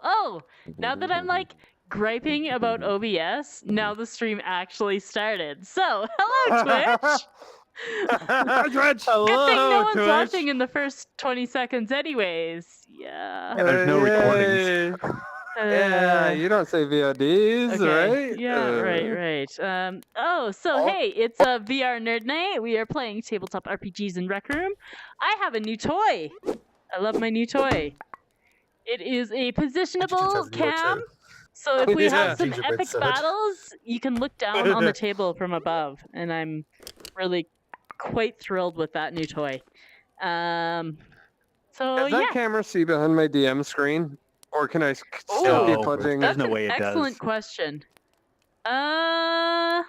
Oh! Now that I'm like griping about OBS, now the stream actually started. So, hello Twitch! Hi, Twitch. Good thing no one's Twitch. watching in the first 20 seconds anyways. Yeah. Yeah, there's no recordings. Yeah, you don't say VODs, Okay. right? Yeah, right. Hey, it's a VR Nerd Night. We are playing tabletop RPGs in Rec Room. I have a new toy. I love my new toy. It is a positionable cam. So if we have some epic battles, you can look down on the table from above, and I'm really quite thrilled with that new toy. Does that camera see behind my DM screen? Or can I still be pledging? That's no an way it excellent does. question. No,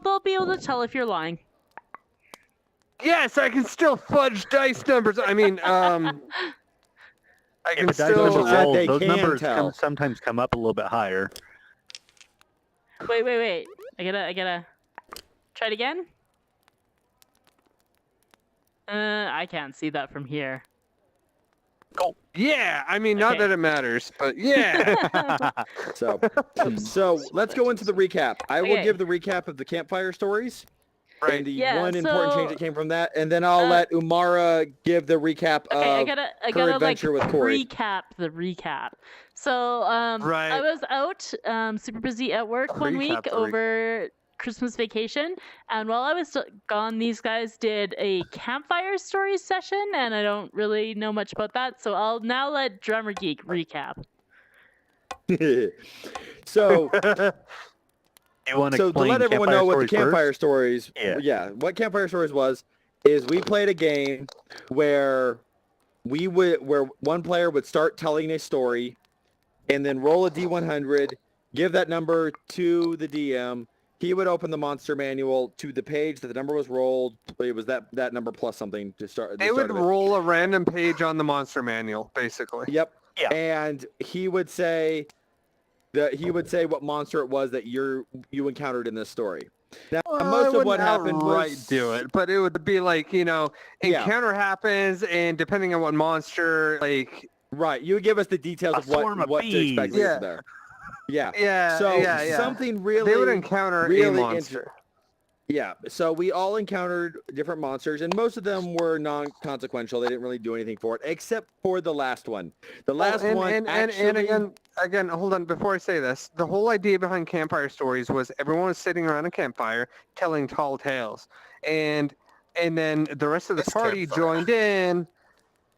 they'll be able to tell if you're lying. Yes, I can still fudge dice numbers. I mean, I can If dice still. numbers roll, they those can numbers tell. sometimes come up a little bit higher. Wait. I gotta try it again. I can't see that from here. Yeah, I mean, not Okay. that it matters, but yeah. So let's go into the recap. I will Okay. give the recap of the campfire stories. Right. And the Yeah, one important so- change that came from that, and then I'll let Umara give the recap Okay, of I her gotta like adventure with Corey. recap the recap. So Right. I was out super busy at work one Recap week the over Christmas vacation, and while I was gone, these guys did a campfire stories session, and I don't really know much about that, so I'll now let Drummer Geek recap. So You want to to explain let everyone campfire know what the stories campfire first? stories, what campfire stories was, is we played a game where where one player would start telling a story, and then roll a D100, give that number to the DM. He would open the monster manual to the page that the number was rolled. It was that number plus something to start. They would roll a random page on the monster manual, basically. Yep. Yeah. And he would say what monster it was that you encountered in this story. Now, most of what happened was do it, but it would be like, encounter happens, and depending on what monster, like, right, you would give us the details of what to expect there. Yeah. yeah, So yeah. something really They would encounter really a monster. Yeah, so we all encountered different monsters, and most of them were non-consequential. They didn't really do anything for it, except for the last one. The last one actually... And again, hold on, before I say this, the whole idea behind campfire stories was everyone was sitting around a campfire telling tall tales, and then the rest of the party joined in.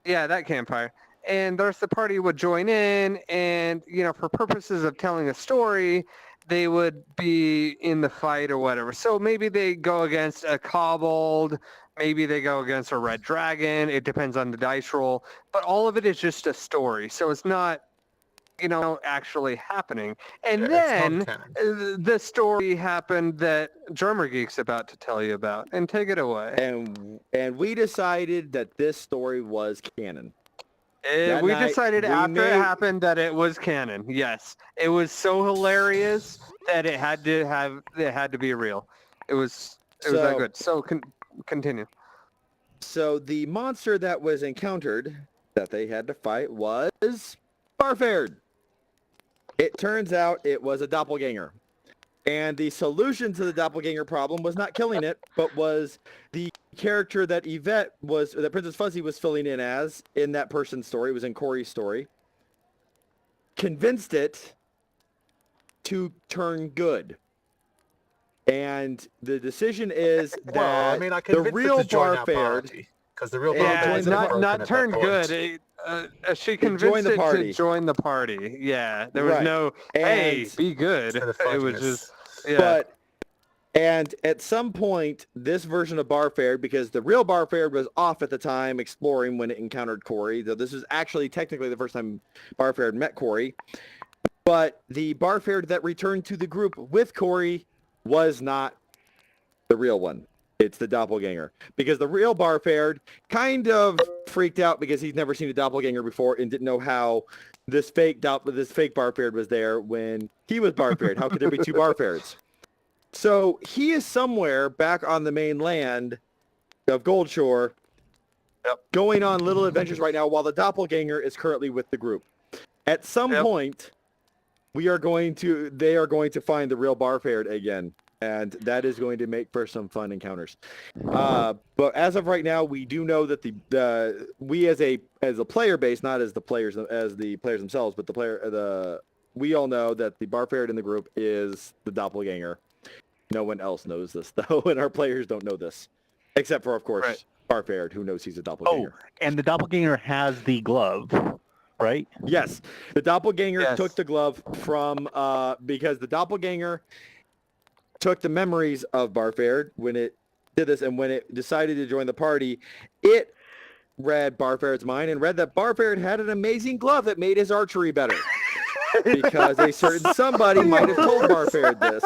Yeah, that campfire. And the rest of the party would join in, and, for purposes of telling a story, they would be in the fight or whatever. So maybe they go against a kobold, maybe they go against a red dragon. It depends on the dice roll. But all of it is just a story. So it's not, actually happening. And then the story happened that Drummer Geek's about to tell you about. And take it away. And we decided that this story was canon. We decided after it happened that it was canon. Yes, it was so hilarious that it had to be real. It was that good. So continue. So the monster that was encountered that they had to fight was Barfared. It turns out it was a doppelganger. And the solution to the doppelganger problem was not killing it, but was the character that that Princess Fuzzy was filling in as in that person's story. It was in Corey's story. Convinced it to turn good. And the decision is that the real Barfared, because the real Barfared not turn good. She convinced it to join the party. Yeah, there was no, hey, be good. It was just, and at some point, this version of Barfared, because the real Barfared was off at the time exploring when it encountered Corey, though this is actually technically the first time Barfared met Corey, but the Barfared that returned to the group with Corey was not the real one. It's the doppelganger, because the real Barfared kind of freaked out because he's never seen a doppelganger before and didn't know how this fake Barfared was there when he was Barfared. How could there be two Barfareds? So he is somewhere back on the mainland of Goldshore, going on little adventures right now, while the doppelganger is currently with the group. At some Yep. point, they are going to find the real Barfared again, and that is going to make for some fun encounters. But as of right now, we do know that we as a player base, not as the players themselves, but we all know that the Barfared in the group is the doppelganger. No one else knows this though, and our players don't know this, except for of course Right. Barfared, who knows he's a doppelganger. Oh, and the doppelganger has the glove, right? Yes, the doppelganger Yes. took the glove from because the doppelganger took the memories of Barfared when it did this, and when it decided to join the party, it read Barfaird's mind and read that Barfared had an amazing glove that made his archery better. Because a certain somebody might have told Barfared this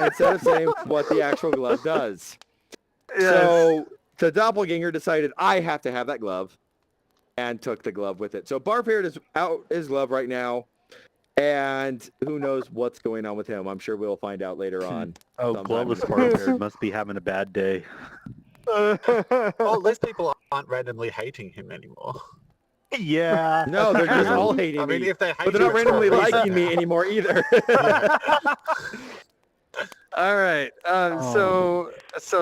instead of saying what the actual glove does. Yes. So the doppelganger decided, I have to have that glove, and took the glove with it. So Barfared is out his glove right now, and who knows what's going on with him. I'm sure we'll find out later on. Oh, Sometime gloveless in the Barfared must be having a bad day. Well, at least people aren't randomly hating him anymore. Yeah. No, they're just all hating I mean, me. if they hate But they're you, not it's for a randomly reason liking me now. anymore either. All right. So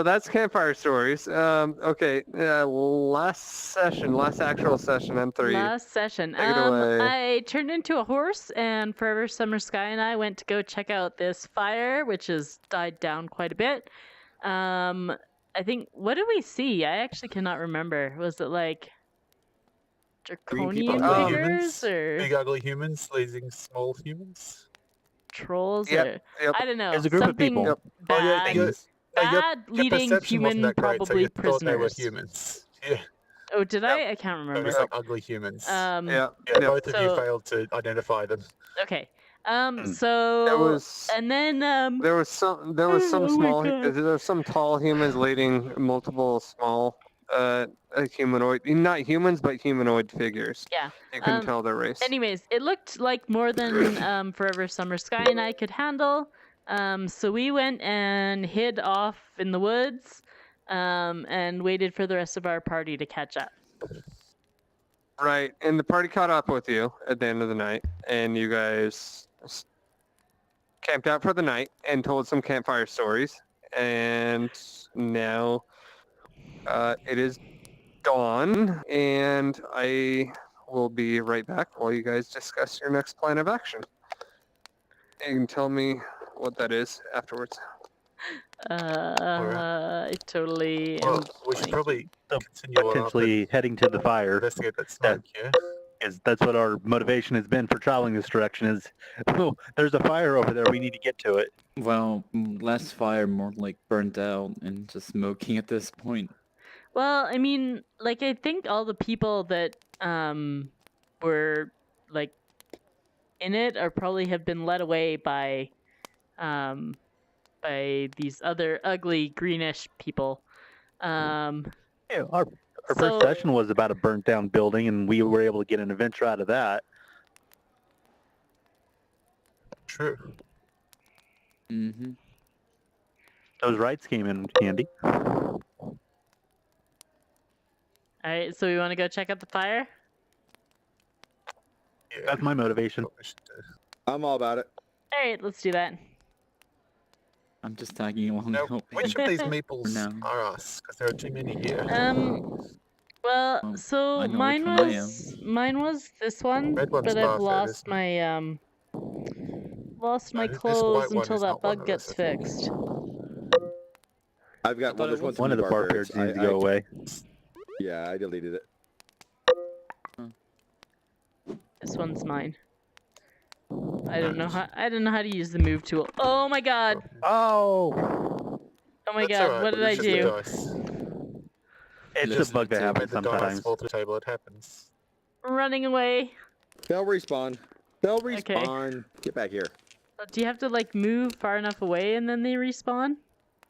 that's campfire stories. Okay. Last actual session on 3. Last session. Take it away. I turned into a horse, and Forever Summer Sky and I went to go check out this fire, which has died down quite a bit. I think, what did we see? I actually cannot remember. Was it like Green people, draconian ugly figures or Big ugly humans leading small humans. trolls? Yep, Or, yep. I don't know. There's a group of something people. Yep. Oh, yeah, bad, your- bad Your leading perception wasn't human, that great, so probably you thought they were prisoners. humans. Yeah, Oh, did Yep. I? I can't it remember. was like ugly humans. Yeah. Yeah, Yep. both of you So- failed to identify them. Okay. Hmm. So There was and then there was some Oh my small God. there were some tall humans leading multiple small humanoid, not humans but humanoid figures. Yeah. You couldn't Um, tell their race. Anyways, it looked like more than Forever Summer Sky and I could handle. So we went and hid off in the woods and waited for the rest of our party to catch up. Right, and the party caught up with you at the end of the night, and you guys camped out for the night and told some campfire stories. And now it is dawn, and I will be right back while you guys discuss your next plan of action. You can tell me what that is afterwards. I totally. Well, am we should blanking. probably So continue on up and potentially heading to the fire. investigate that smoke. Yeah. That's what our motivation has been for traveling this direction is, oh, there's a fire over there. We need to get to it. Well, less fire, more like burnt out and just smoking at this point. Well, I mean, like I think all the people that were like in it are probably have been led away by these other ugly greenish people. Yeah, our So- first session was about a burnt down building, and we were able to get an adventure out of that. True. Mm-hmm. Those rights came in handy. All right, so we want to go check out the fire. Yeah. That's my motivation. What we should do. I'm all about it. All right, let's do that. I'm just tagging along. Now, hoping. which of these meeples No. are us? Because there are too many here. Well, Oh, so I know mine which one I was this one, Red one's but I've Barfed, lost isn't my This clothes white one until is that not one bug of gets us, I think. fixed. I've got thought it there's was One of the Barfareds. Barfareds needs to go away. Yeah, I deleted it. This one's mine. I don't know how to use the move tool. Oh my god! Oh, Oh my That's god! alright, What did I it's just the do? dice. it's Just a bug that when happens the dice sometimes. fall through the table, it happens. Running away. They'll respawn. They'll respawn. Get back here. Do you have to like move far enough away and then they respawn?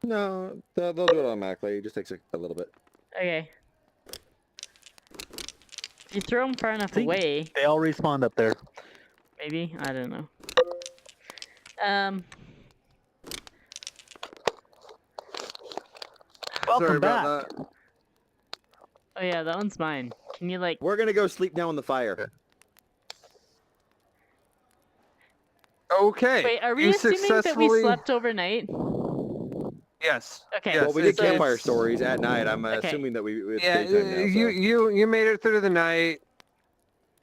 No, they'll do it automatically. It just takes a little bit. Okay. If you throw them far enough See? away, They all respawned up there. maybe. I don't know. Welcome Sorry back. about that. Oh yeah, that one's mine. Can you like? We're gonna go sleep now in the fire. Okay. Okay. Wait, are we you assuming that we successfully- slept overnight? Yes. Okay. Yes, Well, we did so- campfire stories at night. I'm Okay. assuming that it's Yeah, daytime now. So. you made it through the night.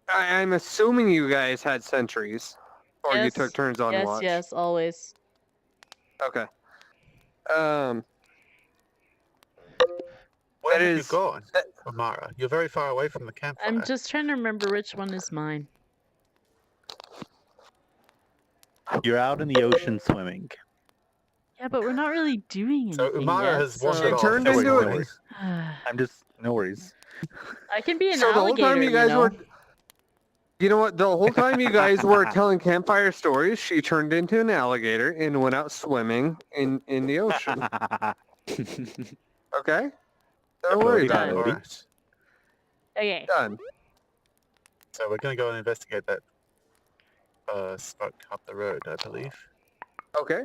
I'm assuming you guys had sentries, or you Yes, took turns on yes, watch. yes, always. Okay. Where That have you is- gone, that- Amara? You're very far away from the campfire. I'm just trying to remember which one is mine. You're out in the ocean swimming. Yeah, but we're not really doing So anything Umara yet, has wandered It off. turned No worries, into no it. worries. I'm just no worries. I can be an So the whole alligator, time you guys know? were, you know what? The whole time you guys were telling campfire stories, she turned into an alligator and went out swimming in the ocean. Okay. Don't worry about Done. it. Alright. Okay. Done. So we're going to go and investigate that smoke up the road, I believe. Okay.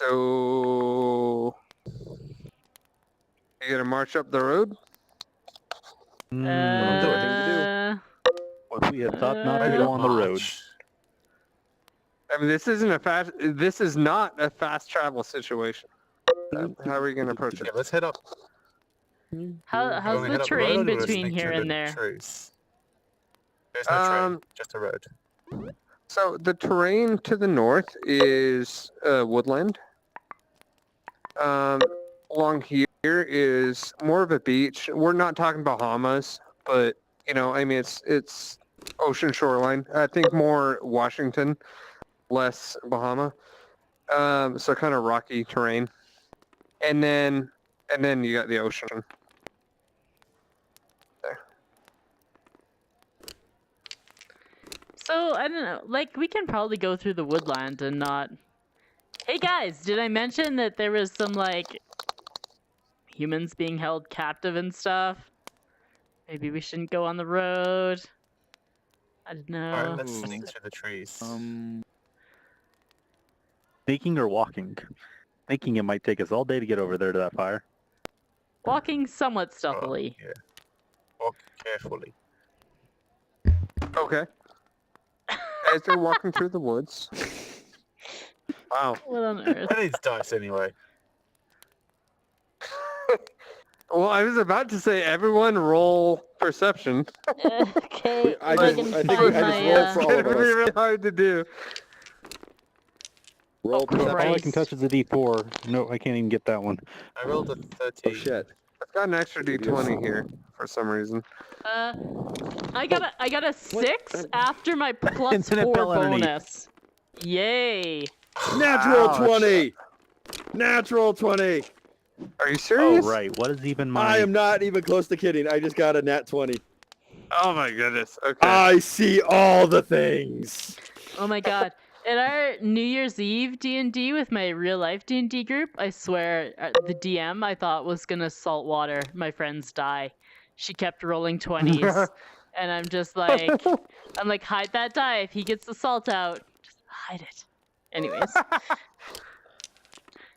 So you gonna march up the road? Mm, what we had thought not to Maybe go not on the road. March. I mean, this isn't a fast. This is not a fast travel situation. How are we gonna approach Yeah, it? let's head up. How's You wanna the head up terrain road, or do you wanna between sneak here through and the there? trees? There's no train, just a road. So the terrain to the north is woodland. Along here is more of a beach. We're not talking Bahamas, but you know, I mean, it's ocean shoreline. I think more Washington, less Bahama. So kind of rocky terrain, and then you got the ocean. So, I don't know. Like, we can probably go through the woodland and not... Hey, guys! Did I mention that there was some, like, humans being held captive and stuff? Maybe we shouldn't go on the road. I don't know. Alright, let's sneak through the trees. Sneaking or walking? Thinking it might take us all day to get over there to that fire. Walking somewhat Oh, stealthily. yeah. Walk carefully. Okay. As they're walking through the woods. Wow. What on earth? Who needs dice anyway? Well, I was about to say everyone roll perception. Okay, I if just- can I think find I just my, rolled It's for all gonna of be us. really hard to do. Roll Oh, perception. All I Christ. can touch is a D4. No, I can't even get that one. I rolled a 13. Oh shit. I've got an extra D20 here for some reason. I got a 6 after my plus Infinite 4 bell underneath. bonus. Yay! Natural Ouch. 20. Natural 20. Are you Oh, serious? right. What is even my... I am not even close to kidding. I just got a nat 20. Oh my goodness. Okay. I see all the things. Oh my god. At our New Year's Eve D&D with my real life D&D group, I swear the DM I thought was gonna salt water my friend's die. She kept rolling 20s. And I'm just like, hide that die. If he gets the salt out, just hide it. Anyways.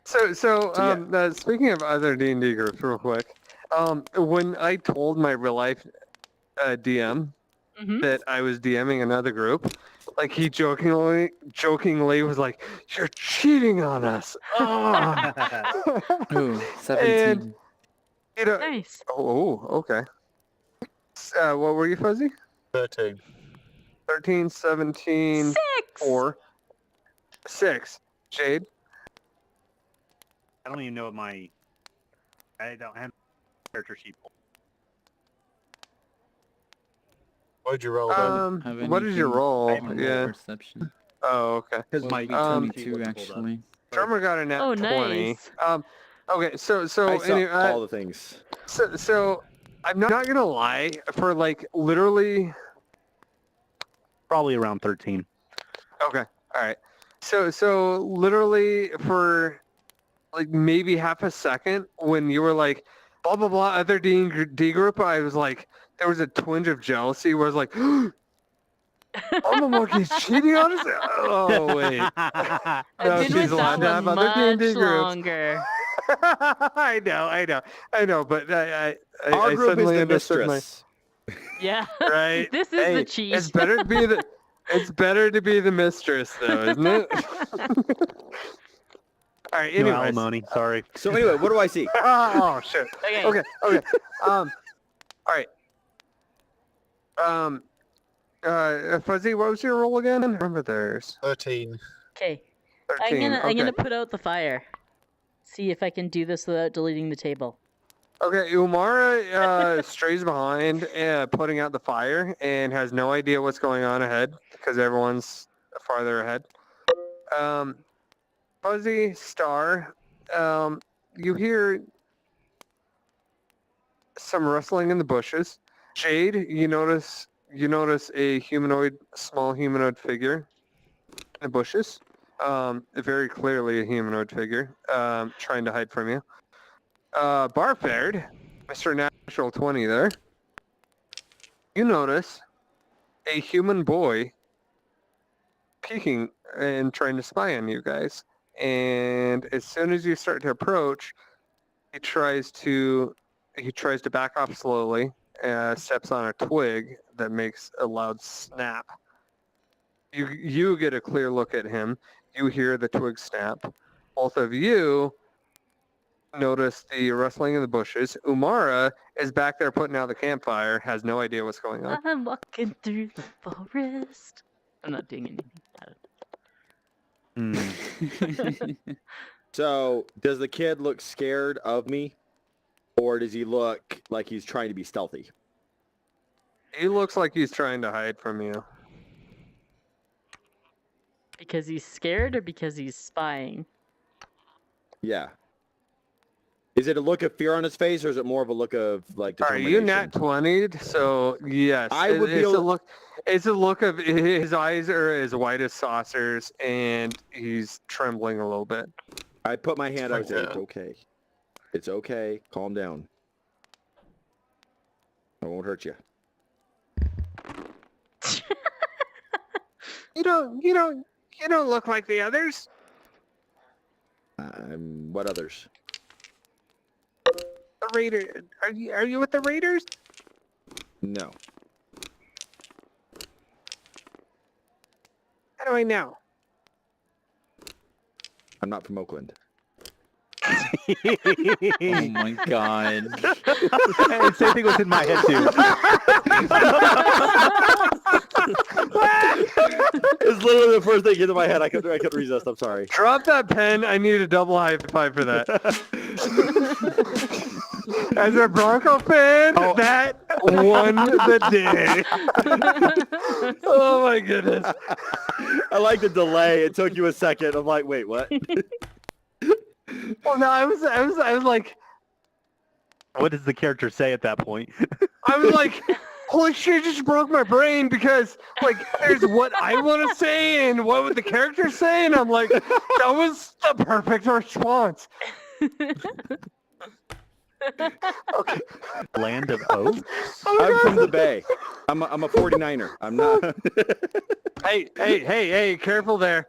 So yeah. speaking of other D&D groups, real quick, when I told my real life DM Mhm. that I was DMing another group, like he jokingly was like, "You're cheating on us." Oh. Ooh, 17. And, you know, Nice. oh, okay. What were you, Fuzzy? 13. 13, 17, 6! 4, 6. Jade? I don't even know what my... I don't have character sheet. What'd you roll then? Have What is your anything? roll? I haven't Yeah. Perception. Oh, okay. Because Well, my it'd be um, 22 actually. Drummer got a nat Oh, 20. nice. Okay, so I saw anyway, all the things. so I'm not gonna lie, for like literally. Probably around 13. Okay, all right. So literally for like maybe half a second when you were like blah blah blah other D group, I was like there was a twinge of jealousy where I was like, Mama Monkey's cheating on us. Oh wait, I've no, been she's with allowed that to have one other much D&D groups. longer. I know, but I Our group is suddenly the understood mistress. Yeah. Right? This is Hey, the cheat. It's better to be the. It's better to be the mistress, though, isn't it? All right. No Anyways. alimony. Sorry. So anyway, what do I see? Oh shit. Okay. Okay. All right. Fuzzy, what was your role again? I remember theirs. 13. Okay. 13. I'm gonna put out the fire. See if I can do this without deleting the table. Okay, Umara strays behind, putting out the fire, and has no idea what's going on ahead because everyone's farther ahead. Fuzzy, Star, you hear some rustling in the bushes. Jade, you notice a small humanoid figure in the bushes. Very clearly a humanoid figure, trying to hide from you. Barfared, Mr. Natural 20 there. You notice a human boy peeking and trying to spy on you guys. And as soon as you start to approach, he tries to back off slowly, steps on a twig that makes a loud snap. You get a clear look at him. You hear the twig snap. Both of you notice the rustling in the bushes. Umara is back there putting out the campfire, has no idea what's going on. I'm walking through the forest. I'm not doing anything. So does the kid look scared of me, or does he look like he's trying to be stealthy? He looks like he's trying to hide from you. Because he's scared or because he's spying? Yeah. Is it a look of fear on his face, or is it more of a look of like Are determination? you nat 20'd? So yes, I would be it's a able- look. It's a look of his eyes are as white as saucers, and he's trembling a little bit. I put my hand out and say, Yeah. it's okay. It's okay. Calm down. I won't hurt you. You don't look like the others. What others? The Raider. Are you with the Raiders? No. How do I know? I'm not from Oakland. Oh my god. And same thing was in my head too. It's literally the first thing into my head. I couldn't resist. I'm sorry. Drop that pen. I need a double high five for that. As a Bronco fan, that won the day. Oh my goodness. I like the delay. It took you a second. I'm like, wait, what? Well, no, I was like, What does the character say at that point? holy shit, it just broke my brain because, like, there's what I want to say and what would the character say, and I'm like, that was the perfect response. Okay. Land of Oak? I'm from the Bay. I'm a 49er. I'm not. Hey, careful there.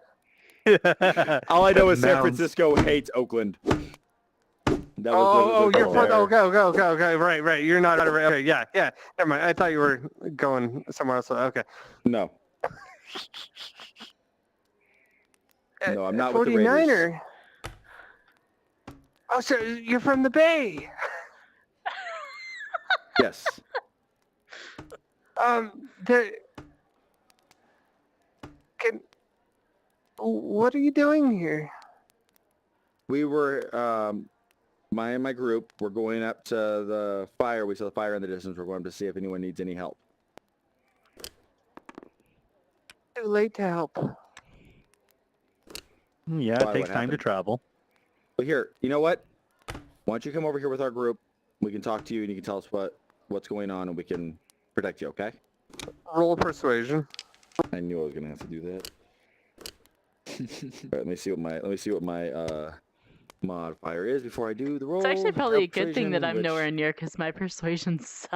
All I know is San Mounds. Francisco hates Oakland. That Oh, the you're goal from, there. okay, right. You're not, okay, yeah. Never mind. I thought you were going somewhere else. Okay. No. No, I'm not with the Raiders. 49er. Oh, so you're from the Bay. Yes. What are you doing here? We were, my group, we're going up to the fire. We saw the fire in the distance. We're going to see if anyone needs any help. Too late to help. Yeah, Why, it takes what time to happened? travel. But here, you know what? Why don't you come over here with our group? We can talk to you and you can tell us what's going on and we can protect you, okay? Roll persuasion. I knew I was gonna have to do that. All right, let me see what my modifier is before I do the roll. It's actually probably a good thing that Persuasion, I'm which- nowhere near because my persuasion sucks.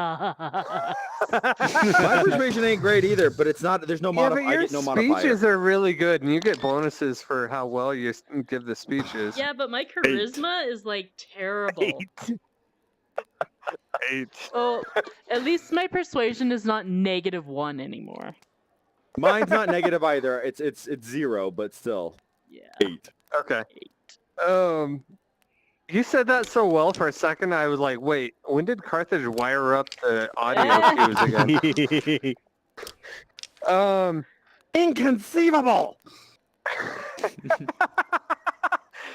My persuasion ain't great either, but it's not. There's no Yeah, but modifier. I your get no modifier. speeches are really good, and you get bonuses for how well you give the speeches. Yeah, but my charisma is like terrible. 8. Oh, at least my persuasion is not -1 anymore. Mine's not negative either. It's 0, but still Yeah. 8. Okay. 8. You said that so well for a second. I was like, wait, when did Carthage wire up the audio cues again? Inconceivable.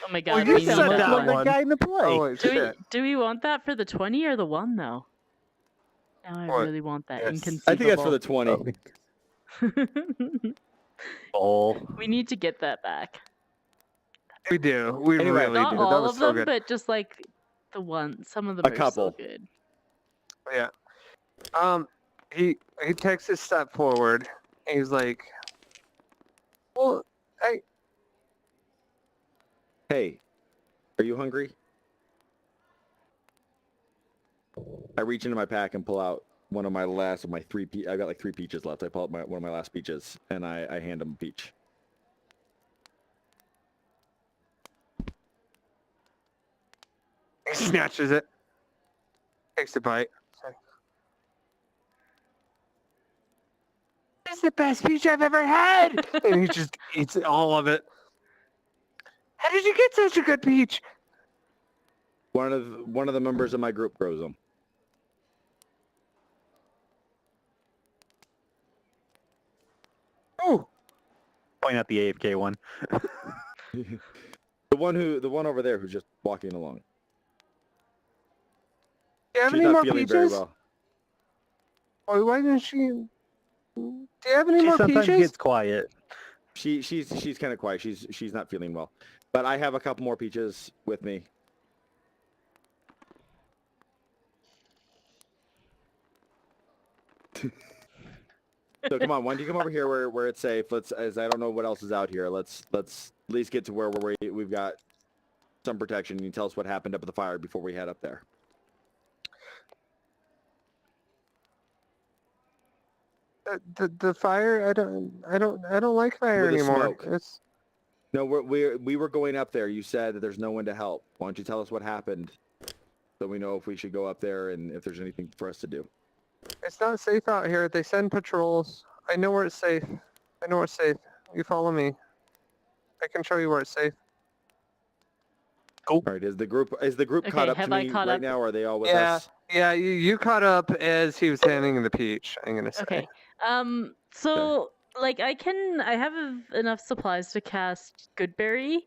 Oh my Well, god, you we said need that that one. one. guy in the play. Oh wait, shit. Do we want that for the 20 or the 1 though? Now I What? really want that Yes. inconceivable. I think that's for the 20. Oh. We need to get that back. We do. We Anyway. really Not do. That all was of so them, good. but just like the one. Some of them A are couple. so good. Yeah. He takes a step forward. And he's like, "Well, Hey, are you hungry? I reach into my pack and pull out one of my last of my 3 I've got like 3 peaches left. I pull out one of my last peaches and I hand him a peach. he snatches it, takes a bite. This is the best peach I've ever had, and he just eats all of it. How did you get such a good peach? One of the members of my group grows them. Oh, Point out the AFK one. The one over there who's just walking along. do you have She's any not more feeling peaches? very well. Oh, why didn't she? Do you have any She more sometimes peaches? gets quiet. She's kind of quiet. She's not feeling well. But I have a couple more peaches with me. So come on, why don't you come over here where it's safe? As I don't know what else is out here. Let's at least get to where we've got some protection. You tell us what happened up at the fire before we head up there. The fire. I don't like fire With the anymore. smoke. It's No, we were going up there. You said that there's no one to help. Why don't you tell us what happened, so we know if we should go up there and if there's anything for us to do. It's not safe out here. They send patrols. I know where it's safe. I know where it's safe. You follow me. I can show you where it's safe. All right, is the group Okay, caught up to have I me caught right up? now? Or are they all with Yeah. us? Yeah, you caught up as he was handing the peach, I'm gonna say. Okay. So like I have enough supplies to cast Goodberry.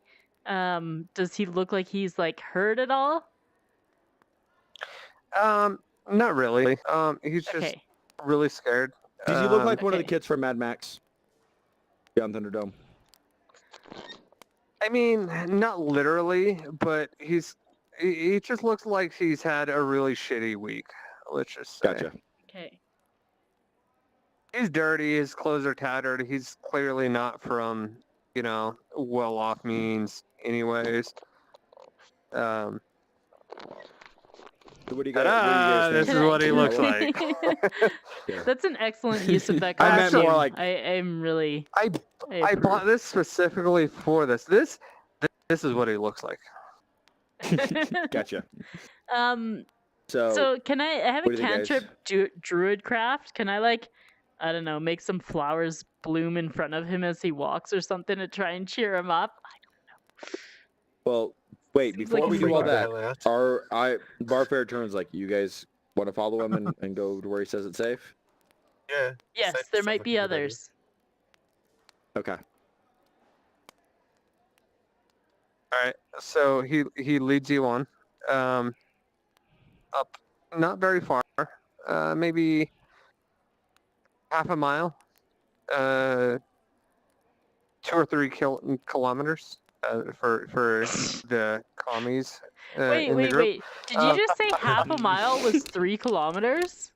Does he look like he's like hurt at all? Not really. He's just Okay. really scared. Does he look like one of the Okay. kids from Mad Max? Beyond Thunderdome. I mean, not literally, but he just looks like he's had a really shitty week. Let's just say. Gotcha. Okay. He's dirty. His clothes are tattered. He's clearly not from, well-off means, anyways. So what do you guys? Ta-da! What do you guys This think? is what he Can looks I- like. Yeah. That's an excellent use of that I costume. meant more like- I'm really. I approve. bought this specifically for this. This is what he looks like. Gotcha. So So, can I have what a do you think, guys? cantrip druid craft? Can I I don't know, make some flowers bloom in front of him as he walks or something to try and cheer him up? well, wait. Seems Before like we a do all freak that, out. Barfair turns like, you guys want to follow him and go to where he says it's safe? Yeah. Yes, safe there sounds might like be a good idea. others. Okay. All right. So he leads you on, up, not very far, maybe half a mile, 2 or 3 kilometers, for the commies. Wait, in the group. wait. Did you just say half a mile was 3 kilometers?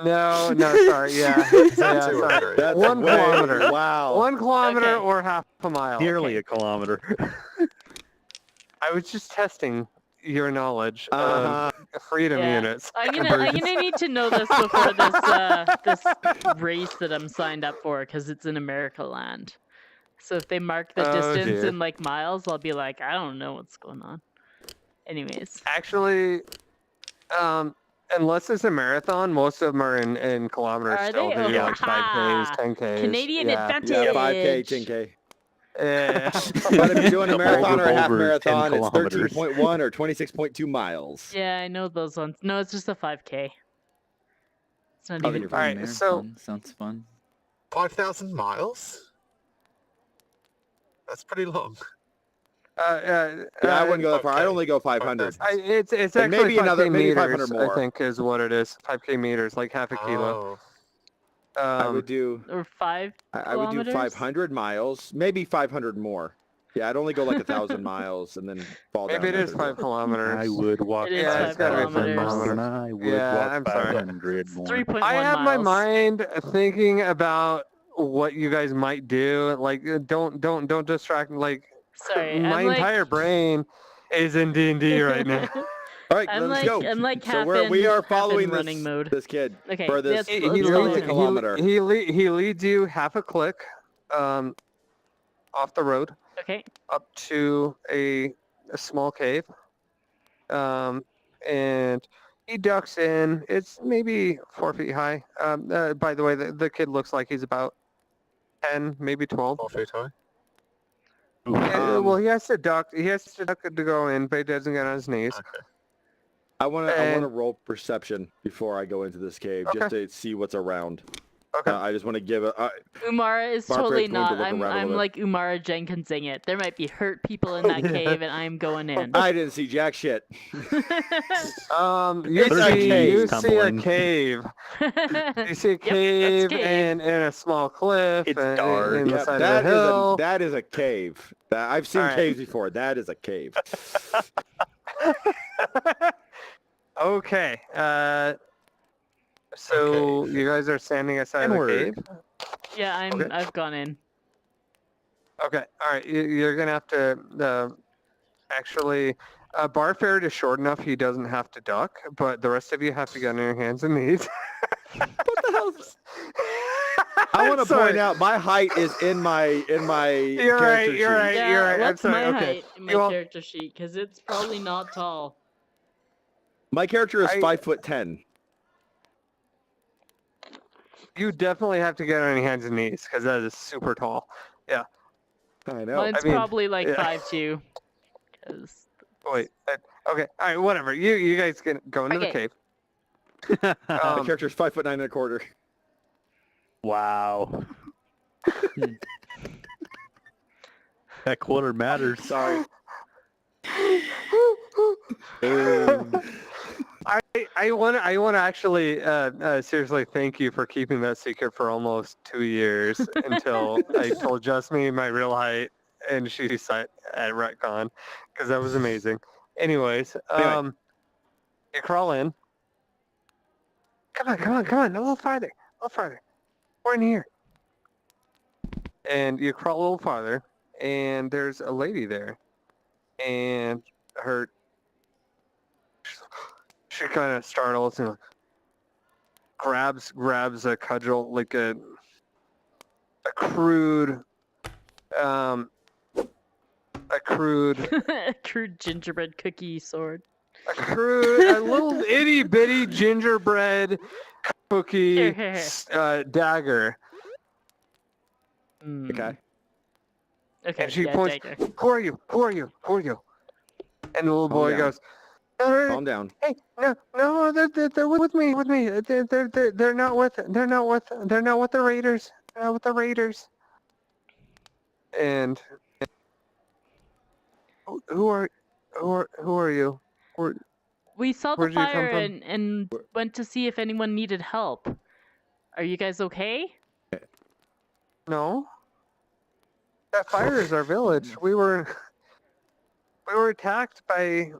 No, sorry. Yeah, Sounds too sorry. accurate. That's 1 way- kilometer. Wow. 1 kilometer Okay. or half a mile. Nearly Okay. a kilometer. I was just testing your knowledge Uh-huh. of freedom Yeah. units. I'm gonna need to know this before this race that I'm signed up for because it's in America land. So if they mark the Oh, distance dear. in like miles, I'll be like, I don't know what's going on. Anyways, Actually, unless it's a marathon, most of them are in kilometers Are still. they? They do Okay. like 5Ks, Ha! 10Ks. Canadian yeah. advantage. Yeah, 5K, 10K. Yeah. But if you're doing a marathon or a half Over 10 marathon, it's kilometers. 13.1 or 26.2 miles. Yeah, I know those ones. No, it's just a 5K. It's not Oh, then even. you're All fine. right, so- Marathon sounds fun. 5,000 miles? That's pretty long. Yeah, I wouldn't go that far. I'd only go 500. It's And actually maybe 5K another- maybe meters, 500 more. I think is what it is. 5K meters, like half a kilo. Oh. I would do. Or 5 I would do kilometers? 500 miles, maybe 500 more. Yeah, I'd only go like 1,000 miles and then fall down. Maybe it is another 5 kilometers. I would walk It is 5 5,000 kilometers. miles, and I would Yeah, walk I'm sorry. 500 It's more. 3.1 I have my miles. mind thinking about what you guys might do. Like, don't distract. Like, Sorry, my I'm like, entire brain is in D&D right now. All right, I'm let's like, go. I'm like So half we in, are half in following running mode. this kid Okay, for this let's- He, let's he, go nearly leads, in. kilometer. he leads you half a click off the road Okay. up to a small cave. And he ducks in. It's maybe 4 feet high. By the way, the kid looks like he's about 10, maybe 12. 4 feet high. Ooh. Well, he has to duck. He has to duck to go in, but he doesn't get on his knees. Okay. I want to and- roll perception before I go into this cave just to see what's around. Okay. I just want to give a. Umara is Barbara's totally going to not. look I'm around a little like Umara Jenkinsing it. There might be hurt people in that cave, and I'm going in. I didn't see jack shit. You It's a see, cave. you see a Tumbling. cave. You see a Yep, that's cave, cave. and a small cliff. It's and, dark. in the Yeah, side of the hill. that is a cave. I've seen All right. caves before. That is a cave. Okay. So Okay. you guys are standing outside Inward. of the cave. Yeah, Okay. I've gone in. Okay. All right. You're gonna have to actually. Barfared is short enough he doesn't have to duck, but the rest of you have to get on your hands and knees. What the hell? I want to point out my height is in my You're right, character you're sheet. right. Yeah, you're right. I'm what's sorry. my Okay. height in my You all- character sheet? Because it's probably not tall. My character is I- 5'10". You definitely have to get on your hands and knees because that is super tall. I know. Mine's I mean, probably like yeah. 5'2". Because Wait. Okay. All right. Whatever. You guys can go into the Okay. cave. My Um, character's 5'9.25". Wow. That quarter matters. Sorry. I want to actually seriously thank you for keeping that secret for almost 2 years until I told Jasmine my real height and she saw it at retcon because that was amazing. Anyways, Anyway. you crawl in. Come on, a little farther. We're in here. And you crawl a little farther, and there's a lady there, and she kind of startles and grabs a cudgel, like a crude crude gingerbread cookie sword. a little itty bitty gingerbread cookie Here. dagger. Hmm. Okay. Okay. And she yeah, points- dagger. Who are you? And the little boy down. goes, "No, Calm down. hey, no, they're with me. They're not with the raiders. They're not with the raiders." And who are you? We saw the Where'd you come fire from? and went to see if anyone needed help. Are you guys okay? No. That fire is our village. We were attacked by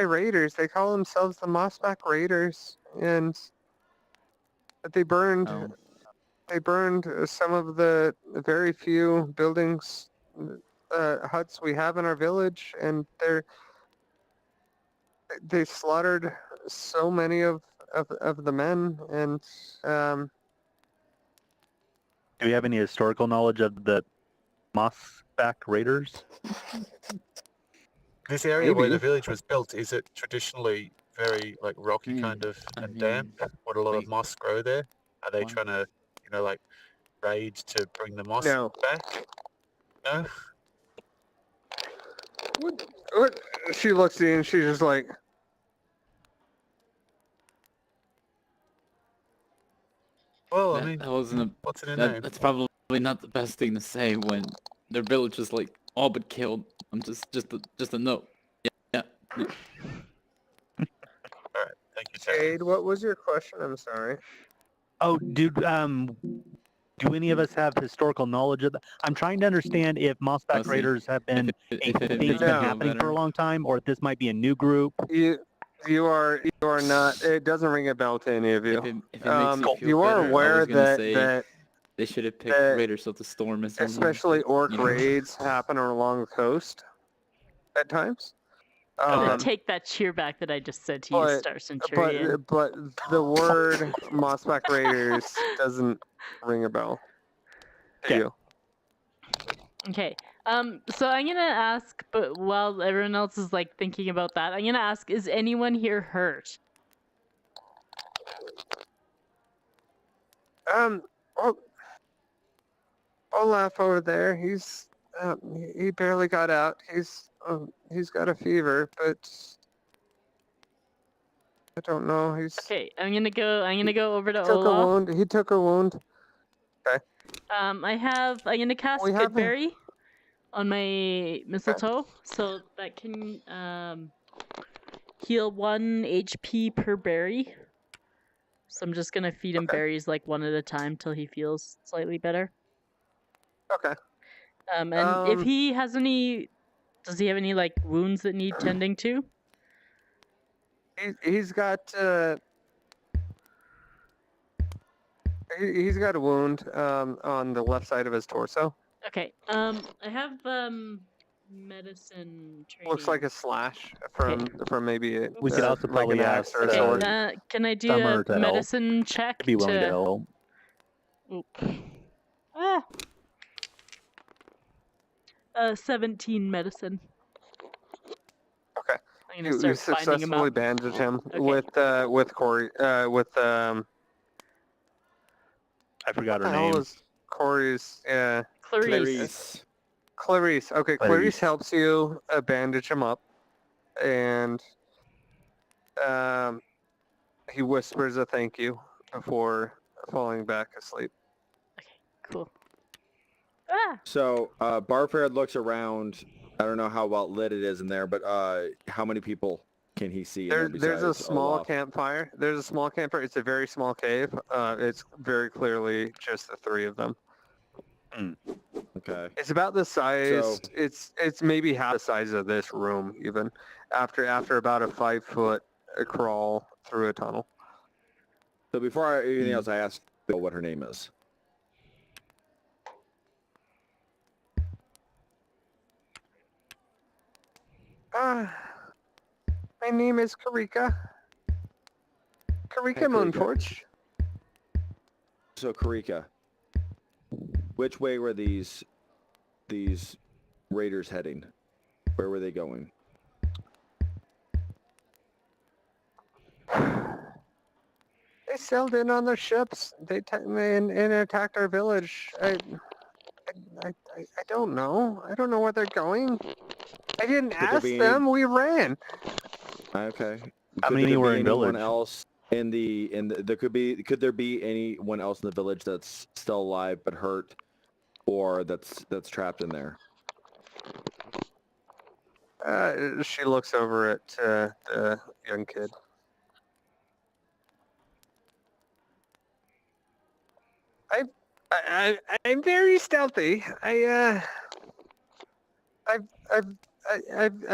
raiders. They call themselves the Mossback Raiders, and they burned some of the very few buildings, huts we have in our village, and they slaughtered so many of the men, and Do we have any historical knowledge of the Mossback Raiders? This area where the Maybe. village was built, is it traditionally very like rocky Hmm, kind of I and mean, damp? Would a lot of wait. moss grow there? Are they What? trying to, like raid to bring the moss No. back? No. What? She looks at you and she's just like, Well, I That, mean, that wasn't a. what's in a That, name? that's probably not the best thing to say when their village is like all but killed. I'm just a note. Yeah. All right, thank you, Ted. Jade, what was your question? I'm sorry. Oh, dude, do any of us have historical knowledge of that? I'm trying to understand if Mossback Honestly, Raiders have been if a it thing makes that's you been No. feel happening for a better. long time, or if this might be a new group. You are not. It doesn't ring a bell to any of you. If it makes you feel You are better, I aware was gonna that say they should have picked that Raiders of the Storm or something. especially but, orc you know. raids happen along the coast at times. I'm gonna Um, take that cheer back that I just said to you, but Star Centurion. but the word Mossback Raiders doesn't ring a bell to Okay. you. Okay. So I'm gonna ask, but while everyone else is like thinking about that, I'm gonna ask: is anyone here hurt? I'll, Olaf over there. He barely got out. He's got a fever, but I don't know. Okay, I'm gonna go over to Took a Olaf. wound. He took a wound. I'm gonna cast We have a- Goodberry on my mistletoe, so that can heal 1 HP per berry. So I'm just gonna feed him Okay. berries like one at a time till he feels slightly better. Okay. And if Um, he has does he have any like wounds that need tending to? He's got he's got a wound on the left side of his torso. Okay. I have medicine training. Looks like a slash from maybe We could also like probably an axe ask or a sword. Can I do Summer a to help. medicine check I'd be willing to help. Oop. 17 medicine. Okay. I'm gonna You start finding him successfully up. bandage him Okay. with Corey I forgot what her the hell name. was Corey's Clarice. Clarice. Okay, Clarice helps you bandage him up, and he whispers a thank you before falling back asleep. Cool. Ah! So Barfair looks around. I don't know how well lit it is in there, but how many people can he see in there There's a besides small Olaf? campfire. There's a small campfire. It's a very small cave. It's very clearly just the three of them. Okay. It's about the size. So- It's maybe half the size of this room even. After about a 5-foot crawl through a tunnel. So before anything else, I asked Bill what her name is. My name is Karika. Karika Hey, Karika. Moonforge. So Karika, which way were these raiders heading? Where were they going? They sailed in on their ships. They and attacked our village. I don't know. I don't know where they're going. I didn't there ask be any- them. We ran. Okay. How many were in anyone village? else in the could there be anyone else in the village that's still alive but hurt, or that's trapped in there? She looks over at the young kid. I'm very stealthy. I've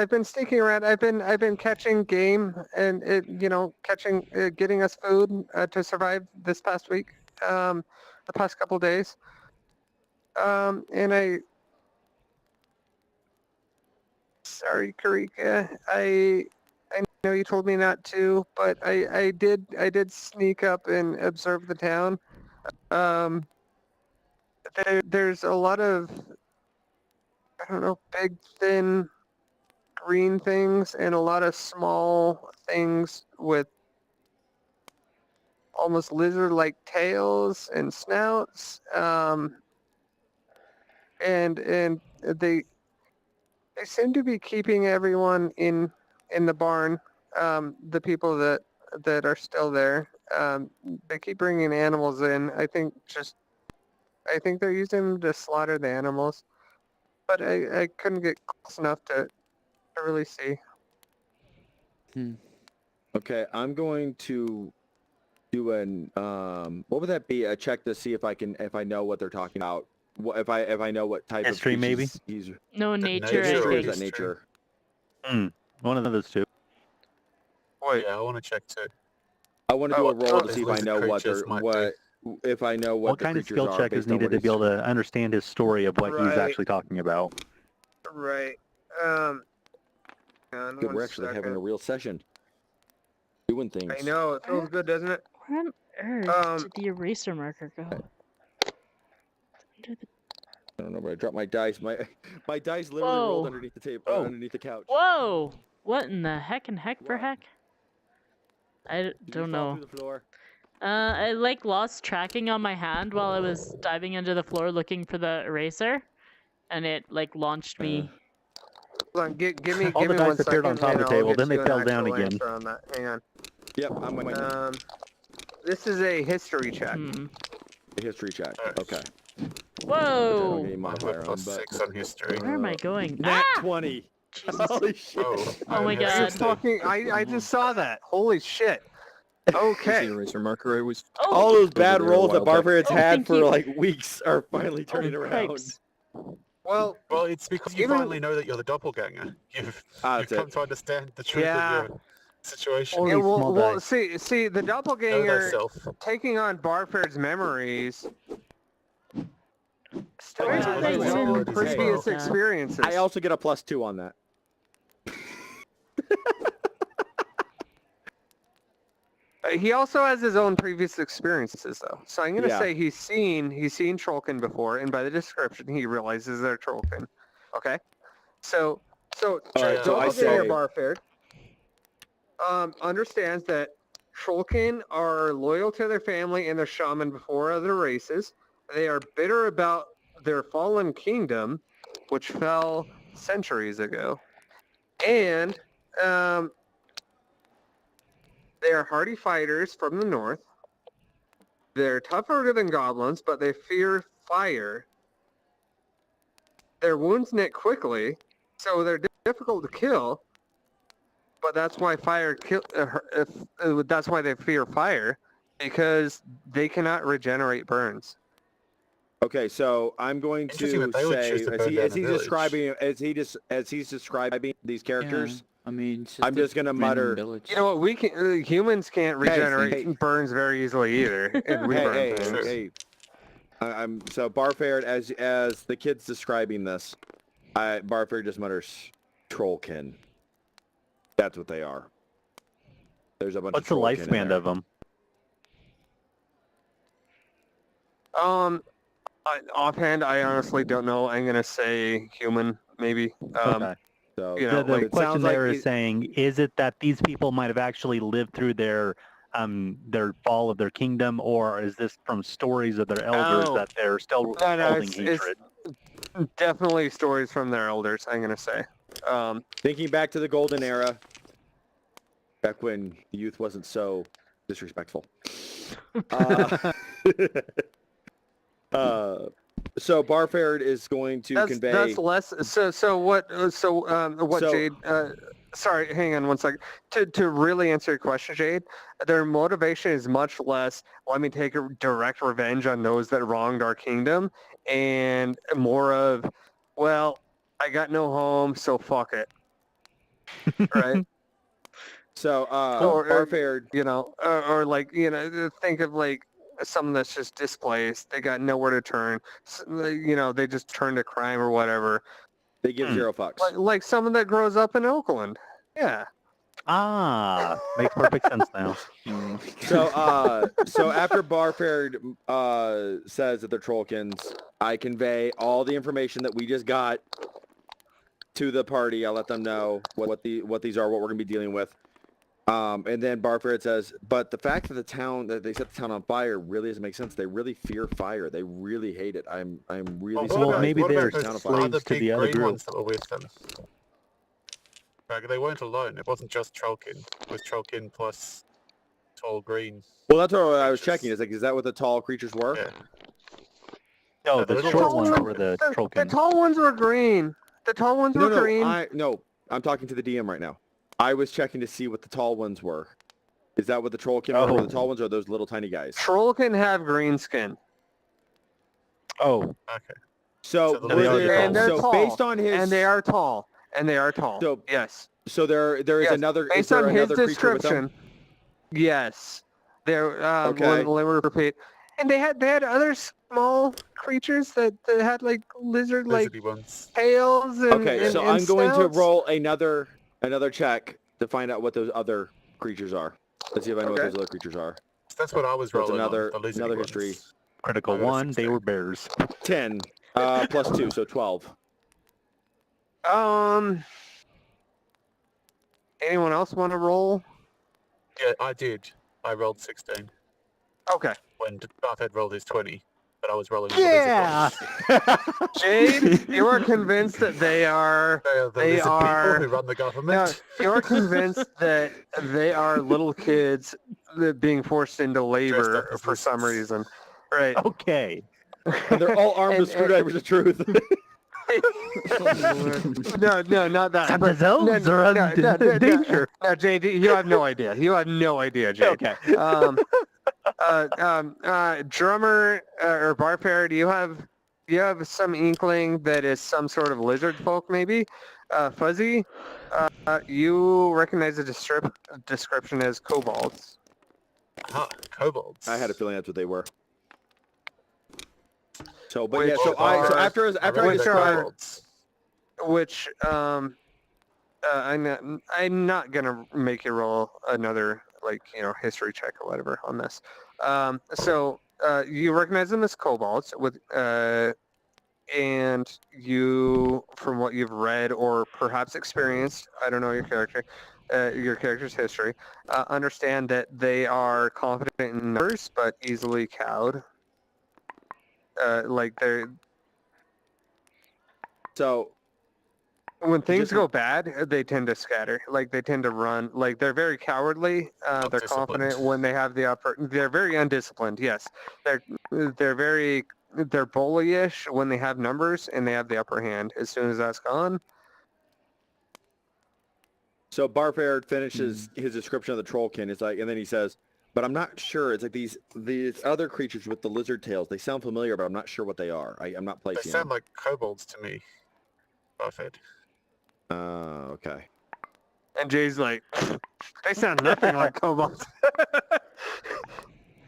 been sneaking around. I've been catching game and getting us food to survive this past week, the past couple days. And sorry, Karika. I know you told me not to, but I did sneak up and observe the town. There's a lot of, I don't know, big, thin, green things and a lot of small things with almost lizard-like tails and snouts. And they seem to be keeping everyone in the barn. The people that are still there. They keep bringing animals in. I think they're using them to slaughter the animals, but I couldn't get close enough to really see. Okay, I'm going to do an what would that be? A check to see if I know what they're talking about. If I know what type History, of maybe? species he's No, nature, nature I history or is think. that nature? One of those two. Wait, Yeah, I want to check too. I want to do a roll to see if I These know what creatures they're might what if I know what What the kind of creatures skill are check is based on needed what to be able he's- to understand his story of what he's Right. actually talking about? right. Hang on Good, one we're actually having a second. real session. Doing things. I know it feels good, doesn't it? Where on earth did the eraser marker go? Under the... I don't know, but I dropped my dice. My dice literally rolled Whoa. underneath the table, Oh. underneath the couch. Whoa! What in the heck for What? heck? I Did don't you fall know. through the floor? I like lost tracking on my hand while I was diving under the floor looking for the eraser, and it like launched me. Hold on, give me All the 1 dice appeared on second, top and of the I'll table, get then they you an fell down actual again. answer on that. Hang on. Yep, I'm waiting. This is a history check. Hmm. A history check. Alright. Okay. I don't Whoa! get any I have a modifier on, but +6 on history. Where am I going? Nat Ah! 20. Jesus. Holy shit. Oh, Oh my I Are you God. fucking? I just saw that. Holy shit. Okay. eraser marker. I was Oh! All those bad there a rolls that while back. Barbarians Oh, had thank for you. like weeks are finally turning Oh, around. cripes. Well, Well, it's because you Even- finally know that you're the doppelganger. You've That's come it. to understand the truth Yeah. of your situation. Holy yeah, well, small well, dice. see, the Know doppelganger thyself. taking on Barfair's memories still Where has did I his send own this previous stuff? experiences. I also get a +2 on that. He also has his own previous experiences, though. So I'm gonna Yeah. say he's seen Trollkin before, and by the description, he realizes they're Trollkin. Okay, so Alright, so I Doppelganger say- Barfair understands that Trollkin are loyal to their family and their shaman before other races. They are bitter about their fallen kingdom, which fell centuries ago, and they are hardy fighters from the north. They're tougher than goblins, but they fear fire. Their wounds knit quickly, so they're difficult to kill. But that's why that's why they fear fire, because they cannot regenerate burns. Okay, so I'm going Interesting to that they would say choose to as burn down he's a village. describing as he's describing these characters. I mean, it's I'm a just gonna random mutter, village. You know what? We can humans can't Hey, regenerate hey. burns very easily either, and we burn hey, things. hey. I'm so Barfair as the kid's describing this. Barfair just mutters, "Trollkin." That's what they are. There's a bunch What's of the Trollkin in lifespan there. of them? Offhand, I honestly don't know. I'm gonna say human, maybe. Okay. So you know, The like, it question sounds like there is it- saying, is it that these people might have actually lived through their fall of their kingdom, or is this from stories of their elders Oh. that they're still No, holding it's hatred? definitely stories from their elders. I'm gonna say. thinking back to the golden era, back when youth wasn't so disrespectful. So Barfair is going to convey. That's less. So what? What So- Jade? Sorry, hang on one second. To really answer your question, Jade, their motivation is much less. Let me take a direct revenge on those that wronged our kingdom, and more of, well, I got no home, so fuck it. Right? So Or- Barfair, You know, or like, you know, think of like someone that's just displaced. They got nowhere to turn. You know, they just turn to crime or whatever. they give 0 fucks. Like someone that grows up in Oakland. Yeah. Ah, makes perfect sense now. So after Barfair says that they're Trollkins, I convey all the information that we just got to the party. I'll let them know what these are, what we're gonna be dealing with. And then Barfair says, but the fact that they set the town on fire really doesn't make sense. They really fear fire. They really hate it. I'm really Well, surprised. maybe what they're about town those on fire. slaves other to big the other green group. ones that were with them? Like, they weren't alone. It wasn't just Trollkin. It was Trollkin plus Tall Green. Well, that's what I was checking. Is is that what the tall creatures were? Yeah. No, the the little short ones ones are were the The Trollkins. tall ones were green. The tall ones were green. I'm talking to the DM right now. I was checking to see what the tall ones were. Is that what the Trollkin were? Or the tall ones, or those little tiny guys? Troll can have green skin. Oh, Okay. So, So they are the And they're so tall. based on his And they are tall. And they are tall. So- yes. so there is Yes. another Based is there on his another creature with them? description. Yes. There. Okay. Let me repeat. And they had other small creatures that had like lizard-like Lizardy ones. tails and Okay, so and I'm going to snouts. roll another check to find out what those other creatures are. Let's see if I know what Okay. those other creatures are. That's what I was So it's rolling another- on. The lizardy another ones. history. critical I got a 1. They 16. were bears. 10 plus 2, so 12. Anyone else want to roll? Yeah, I did. I rolled 16 Okay. when Barfed rolled his 20, but I was rolling with the Yeah. lizard ones. Jade, you are convinced that they are. They are the They lizard are- people who run the No, government. you're convinced that they are little kids that being forced into labor as for some lizards. reason. Right. Okay. And they're all armed with And- screwdrivers of truth. No, not that. Some of those are in danger. No, Jade, you have no idea. You have no idea, Jade. Okay. Drummer or Barfair, do you have some inkling that is some sort of lizard folk, maybe? Fuzzy, you recognize the description as kobolds. Ah, kobolds. I had a feeling that's what they were. So, but Which yeah, so are- after I I reckon which they're are- kobolds. Which I'm not gonna make you roll another history check or whatever on this. So you recognize them as kobolds with and you, from what you've read or perhaps experienced, I don't know your character's history, understand that they are confident in numbers but easily cowed. So When things Just- go bad, they tend to scatter. Like they tend to run. Like they're very cowardly. They're confident Undisciplined. when they have the upper. They're very undisciplined. Yes, they're bullyish when they have numbers and they have the upper hand. As soon as that's gone, So Barfair finishes his description of the Trollkin. It's like, and then he says, "But I'm not sure. It's like these other creatures with the lizard tails. They sound familiar, but I'm not sure what they are. I'm not They placing sound them." like kobolds to me. Barfed. Okay. and Jay's like, they sound nothing like kobolds.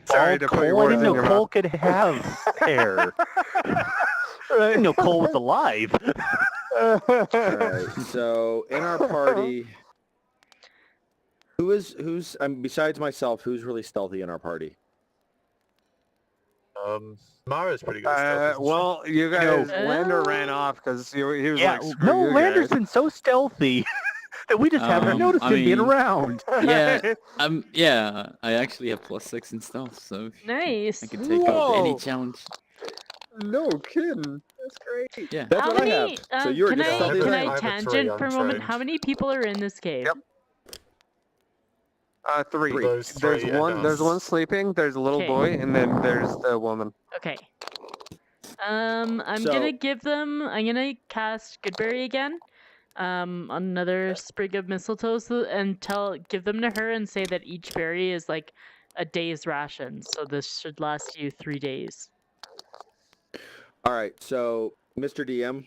Sorry to put your Cole, I words didn't in know your Cole mouth. could have hair. I didn't know Cole was alive. All right. So in our party, who's besides myself, who's really stealthy in our party? Mara's pretty good at stealth, isn't she? Well, you guys, No. Lander ran off because he was Yeah, like, screw no, you Lander's guys. been so stealthy that we just haven't noticed I him being mean- around. Yeah, yeah, I actually have +6 in stealth, so Nice. I can take up any Whoa. challenge. No kidding. That's great. Yeah. That's How what I many? have. So you're can just I stealthy. can I I have a tangent for a moment? How many people are in this cave? Yep. Three. Those There's three and one. There's us. one sleeping. There's a little Okay. boy, and then there's the woman. Okay. I'm So- gonna give them. I'm gonna cast Goodberry again. Another sprig of mistletoe, and give them to her and say that each berry is like a day's ration. So this should last you 3 days. All right. So Mr. DM,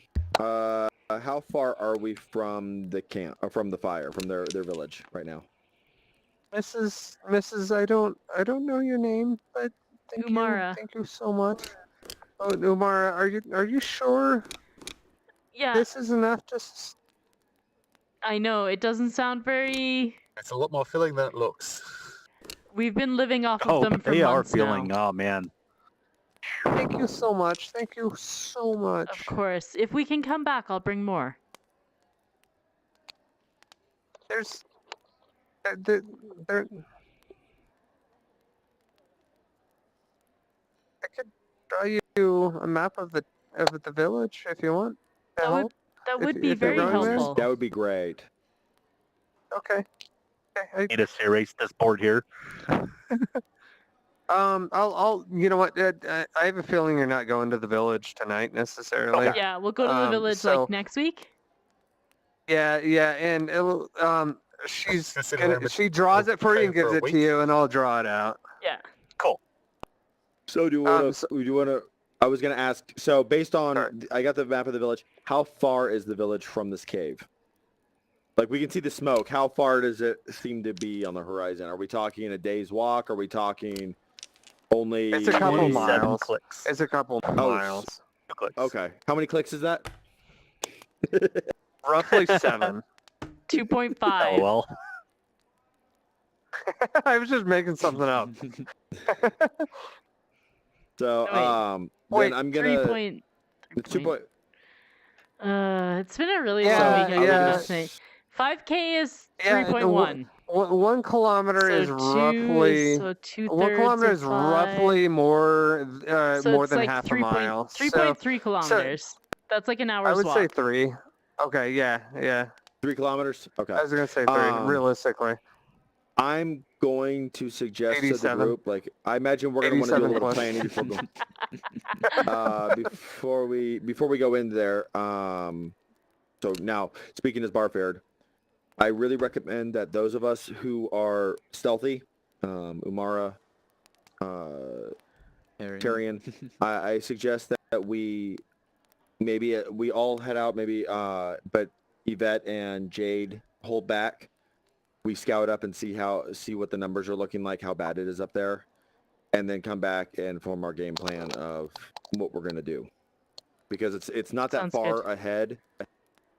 how far are we from the camp, or from the fire, from their village right now? Mrs. I don't know your name, but thank Umara. you. Thank you so much. Oh, Umara, are you sure Yeah, this is enough? Just I know it doesn't sound very. It's a lot more filling than it looks. We've been living off of Oh, them but for they are months feeling. now. Oh man. thank you so much. Thank you so much. Of course, if we can come back, I'll bring more. There's there, there I could draw you a map of the village if you want. To That would help. that If- would be if you're very going there? helpful. That would be great. Okay. Okay. Need us to erase this board here. I'll. You know what? I have a feeling you're not going to the village tonight necessarily. Okay. Yeah, we'll go to the village so- like next week. Yeah, and it'll. She's Just sit gonna. around with- She draws it for you and playing for gives a it week? to you, and I'll draw it out. Yeah. So do you want to? so- Do you want to? I was going to ask. So based on, Sure. I got the map of the village. How far is the village from this cave? Like we can see the smoke. How far does it seem to be on the horizon? Are we talking a day's walk? Are we talking only? It's a couple 27 miles. clicks. It's a couple miles. 2 clicks. Okay. How many clicks is that? Roughly 7. 2.5. Oh, well. I was just making something up. So Wait. Wait, then I'm 3 gonna point. it's 2 point. It's been a really Yeah, long weekend. yeah. Last night. 5K is Yeah, 3.1. 1 kilometer is so roughly. 2 1 kilometer is roughly more so more it's than like half 3 a mile. 3.3 kilometers. That's like an I hour's would walk. say 3. Okay, yeah. 3 kilometers. Okay. I was gonna say 3. Realistically, I'm going to suggest to the 87. group, like I imagine we're going to want to do a 87 little plus. planning before we go in there. So now speaking as Barfared, I really recommend that those of us who are stealthy, Umara, Tyrion, I suggest that we maybe we all head out, maybe, but Yvette and Jade hold back. We scout up and see what the numbers are looking like, how bad it is up there, and then come back and form our game plan of what we're gonna do, because it's not that Sounds far good. ahead.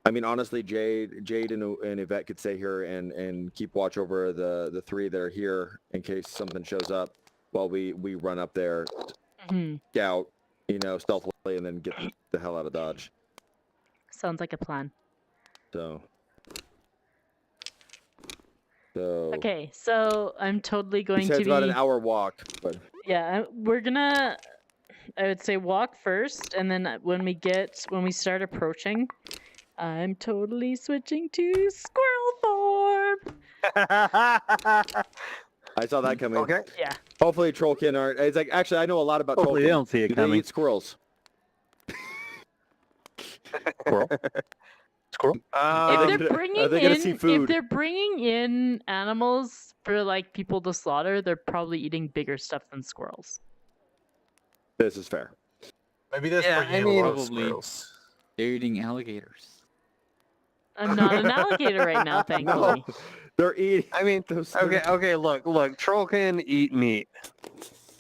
I mean, honestly, Jade and Yvette could stay here and keep watch over the 3 that are here in case something shows up while we run up there, Mhm. scout, stealthily, and then get the hell out of Dodge. Sounds like a plan. So. Okay, so I'm totally going He said to it's be. about an hour walk, but Yeah, we're gonna. I would say walk first, and then when we start approaching, I'm totally switching to squirrel form. I saw that coming. okay. Yeah. Hopefully Trollkin aren't. It's like, actually, I know a lot about Hopefully Trollkin. they don't see it Do they coming. eat squirrels? Squirrel. Squirrel. If they they're gonna- bringing are they gonna in, see if food? they're bringing in animals for like people to slaughter, they're probably eating bigger stuff than squirrels. This is fair. Maybe there's Yeah, bringing I in mean- a lot of Probably. squirrels. They're eating alligators. I'm not an alligator right now, thankfully. No, they're eating. I mean, those. okay. Look. Troll can eat meat.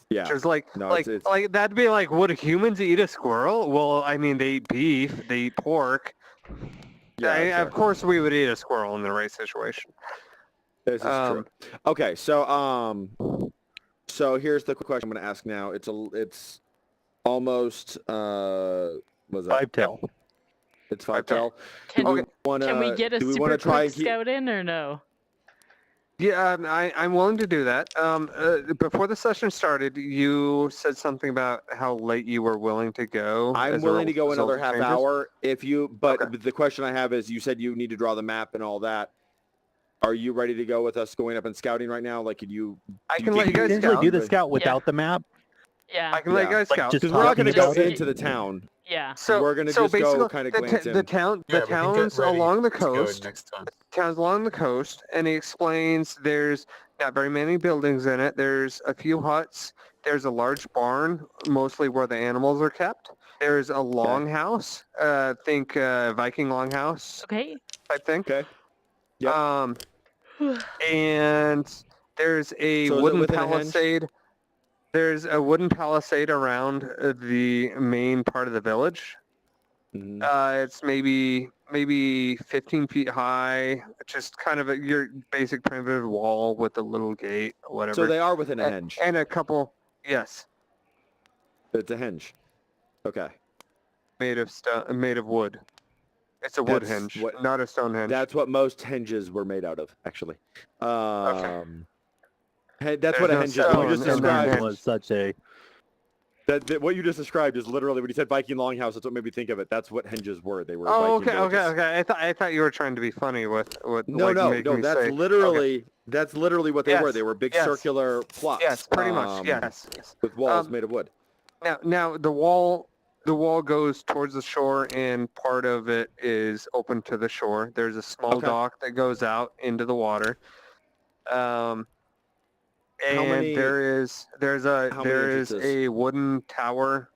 Yeah. Just like, No, like, it's- like that'd be like, would humans eat a squirrel? Well, I mean, they eat beef, they eat pork. Yeah, Of fair. course, we would eat a squirrel in the right situation. This is true. Okay, so so here's the question I'm going to ask now. It's almost what's that? 5 tail. It's 5 tail. Can, Okay. can we get a do we super wanna try quick and keep? scout in or no? Yeah, I'm willing to do that. Before the session started, you said something about how late you were willing to go. I'm as a willing to go result another of half changes. hour if you. But Okay. the question I have is, you said you need to draw the map and all that. Are you ready to go with us going up and scouting right now? Like, could you? I do can you let you think guys You usually scout. do the scout without the map. Yeah. I can let you Yeah. guys Like, scout. just Because we're not going to go Just- into the town. Yeah. So we're gonna so just go basically, kinda the, glance the in. town, Yeah, the we can get towns ready along the to go coast. next time. Towns along the coast, and he explains there's not very many buildings in it. There's a few huts. There's a large barn, mostly where the animals are kept. There's a longhouse. Think Viking longhouse Okay. type thing. Okay. Yep. And there's a So is it wooden within a henge? palisade. There's a wooden palisade around the main part of the village. Mhm. It's maybe 15 feet high, just kind of your basic primitive wall with a little gate, or whatever. So they are within a A- henge. and a couple, yes, It's a henge. Okay. made of wood. It's a wood That's hinge, what- not a stone hinge. That's what most hinges were made out of, actually. That's what There's a no hinge is. What stone you just in that described hinge. was such a what you just described is literally when you said Viking longhouse. That's what made me think of it. That's what hinges were. They were. Oh, Viking okay. villages. I thought you were trying to be funny with No, like no. making me That's say. literally what they were. Yes, They were big yes. circular plots. Yes, pretty much. Yes. With walls Um, made of wood. Now the wall goes towards the shore, and part of it is open to the shore. There's a small Okay. dock that goes out into the water. And many- there's how many entrances? a wooden tower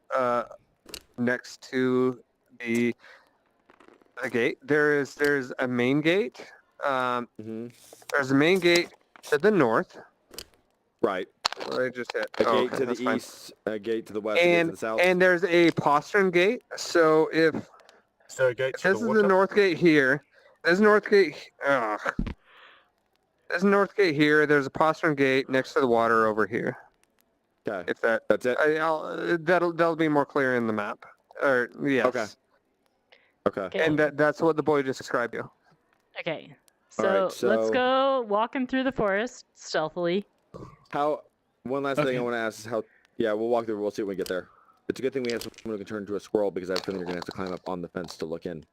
next to the gate. There's a main gate. hmm There's a main gate to the north. Right. What did I just hit? A Oh, gate okay, to that's the fine. east. A gate to the west. A gate to the south. And there's a postern gate. So if So gate to this the is water. the north gate here, there's north gate. There's a north gate here. There's a postern gate next to the water over here. Okay. If that, That's it. that'll be more clear in the map. Or yes. Okay. Okay. Okay. And that's what the boy just described you. Okay. All So, right, let's so- go walking through the forest stealthily. One last thing Okay. I want to ask is how. Yeah, we'll walk through. We'll see when we get there. It's a good thing we have someone who can turn into a squirrel because I have a feeling you're gonna have to climb up on the fence to look in.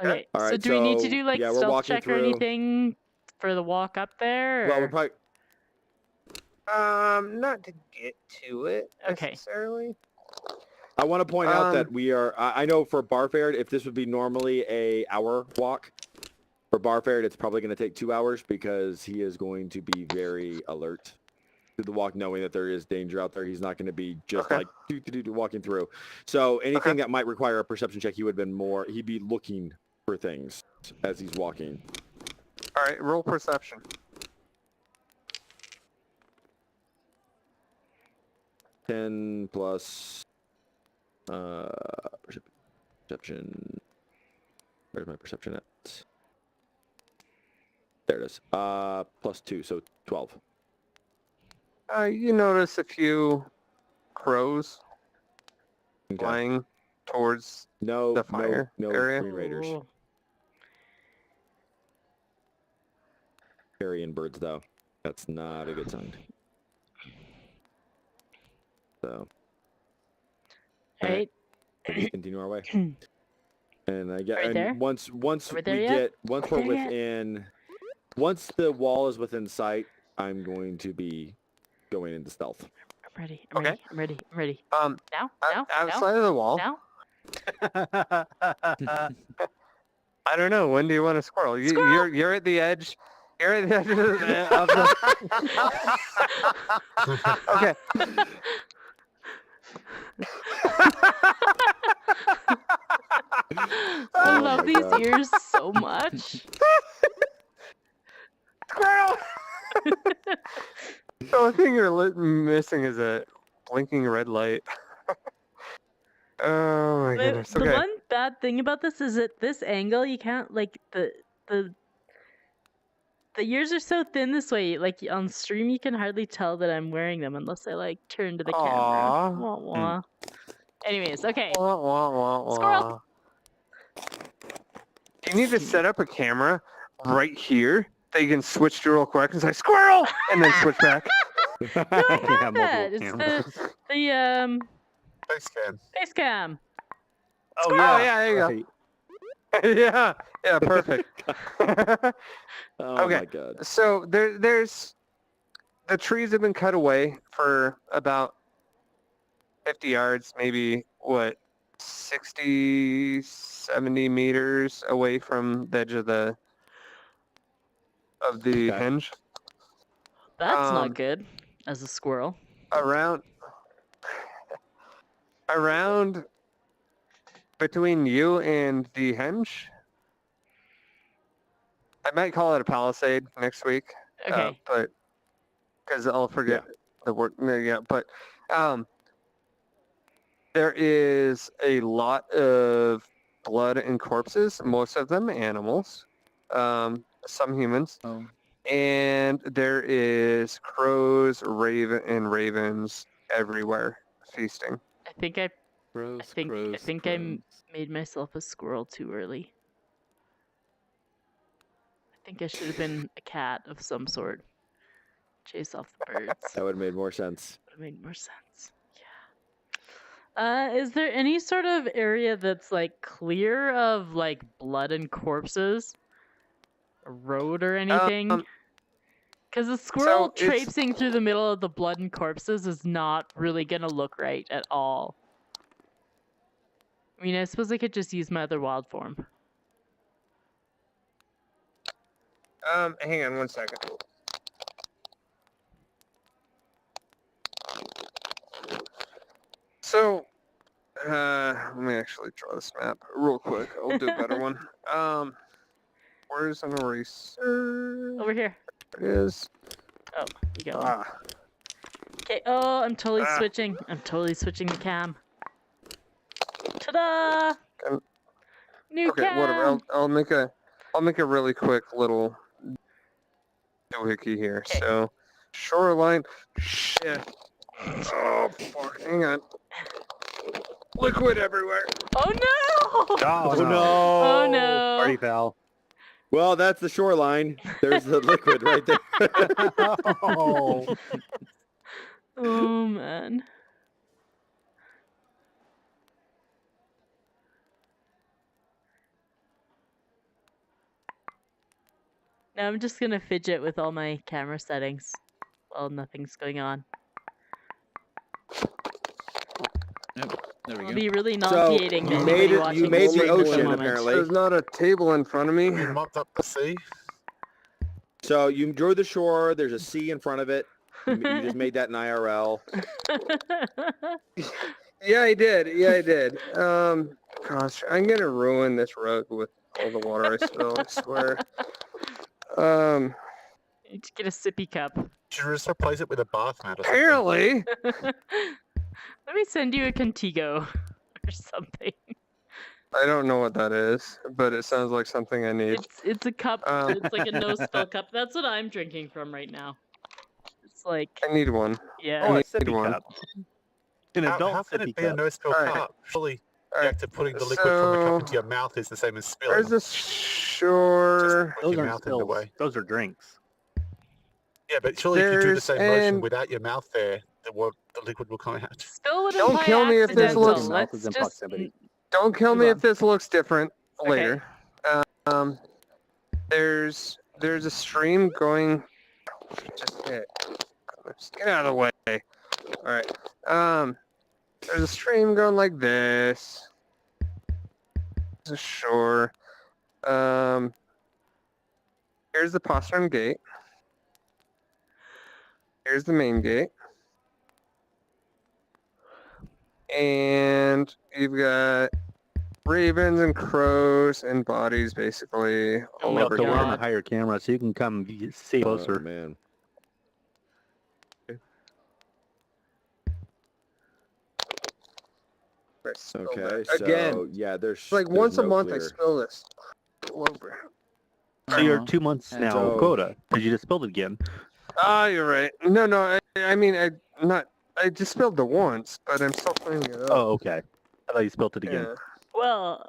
Okay. All So right, do we need to so, do like yeah, we're stealth walking check or through- anything for the walk up there? Well, or- we're probably. Not to get to it Okay. necessarily. I want to point out that Um, we are. I know for Barfared, if this would be normally a hour walk, for Barfared, it's probably going to take 2 hours because he is going to be very alert to the walk, knowing that there is danger out there. He's not going to be just Okay. like walking through. So anything that might require a perception check, he would have been more. He'd be looking for things as he's walking. All right, roll perception. 10 plus perception. Where's my perception at? There it is. Plus 2, so 12. You notice a few crows Okay. flying towards. No, the fire no area? Green Raiders. Ooh. Carrion birds, though. That's not a good sign. So, Right. let's continue our way. And I get Right there? once Are we there we yet? get once we're There yet? within once the wall is within sight, I'm going to be going into stealth. I'm ready. Okay. I'm ready. Now, Now? outside of the wall. Now? I don't know. When do you want a squirrel? Squirrel! You're at the edge. You're at the edge of the. Okay. I Oh love my these God. ears so much. Squirrel. The only thing you're missing is a blinking red light. Oh my goodness. The Okay. one bad thing about this is at this angle you can't like the ears are so thin this way. Like on stream you can hardly tell that I'm wearing them unless I like turn to the camera. Aw. Wah, wah. Anyways, okay. Wah, wah, wah, Squirrel. wah. You need to set up a camera right here that you can switch to real quick and say squirrel, and then switch back. No, I Yeah, have that. multiple It's cameras. the Face scan. face cam. Oh yeah, there you go. yeah, perfect. Oh Okay. my God. So there's the trees have been cut away for about 50 yards, maybe 60, 70 meters away from the edge of the Okay. hinge. That's Um, not good as a squirrel. Around between you and the hinge. I might call it a palisade next week. Okay. But because I'll forget the word. Yeah, but there is a lot of blood and corpses. Most of them animals. Some humans, Oh. and there is crows, ravens everywhere feasting. I think I Gross, I gross, think gross. made myself a squirrel too early. I think I should have been a cat of some sort. Chase off the birds. That would have made more sense. Would have made more sense. Yeah. Is there any sort of area that's like clear of like blood and corpses? A road or anything? Because a squirrel so it's- traipsing through the middle of the blood and corpses is not really gonna look right at all. I mean, I suppose I could just use my other wild form. Hang on one second. So, let me actually draw this map real quick. I'll do a better one. Where's an eraser? Over here. There it is. Oh, you got one. Ah, Okay. Oh, I'm totally Ah. switching. I'm totally switching the cam. Ta-da! Um, New okay, cam. whatever. I'll make a really quick little doohickey here. 'Kay. So, shoreline. Shit. Oh fuck! Hang on. Liquid everywhere. Oh no! Oh, Oh no! Oh no! Party foul. Well, that's the shoreline. There's the liquid right there. Oh. Oh man. Now I'm just gonna fidget with all my camera settings while nothing's going on. Yep, there we It'll go. be really So nauseating. to you anybody made it. watching You made this the stream at ocean moment. apparently. There's not a table in front of me. We mopped up the sea. So you drew the shore. There's a sea in front of it. You just made that in IRL. Yeah, I did. Yeah, I did. Gosh, I'm gonna ruin this rug with all the water I spill. I swear. You need to get a sippy cup. Should we just replace it with a bath mat or something? Apparently. Let me send you a Contigo or something. I don't know what that is, but it sounds like something I need. It's a cup. Um, It's like a no spill cup. That's what I'm drinking from right now. It's like I need one. yeah. Oh, a need sippy one. cup. An How adult can sippy it be a cup. no-spill Alright. cup? Surely All the right. act of putting the liquid from the cup So- into your mouth is the same as spilling. Where's the shore? Put Those your aren't mouth in the spills. way. Those are drinks. Yeah, but surely if you do the There's same motion an- without your mouth there, the liquid will come out. Spill would Don't imply kill me if this accidental. looks- Mouth Let's is in just proximity. Don't kill me Move if this looks different Okay. later. Um, there's a stream going. Just get out of the way. All right. There's a stream going like this. There's a shore. Here's the postern gate. Here's the main gate. And you've got ravens and crows and bodies basically all my over So we're God. on a higher camera, so you can come see Oh, closer. man. I spilled Okay. that. Again, So yeah, there's it's like there's once a no month I clear. spill this all over. So you're Aw. 2 months And now so- quota because you just spilled it again. Ah, you're right. No, I mean I just spilled the once, but I'm still cleaning it up. Oh, okay. I thought you spilled it again. Yeah. well.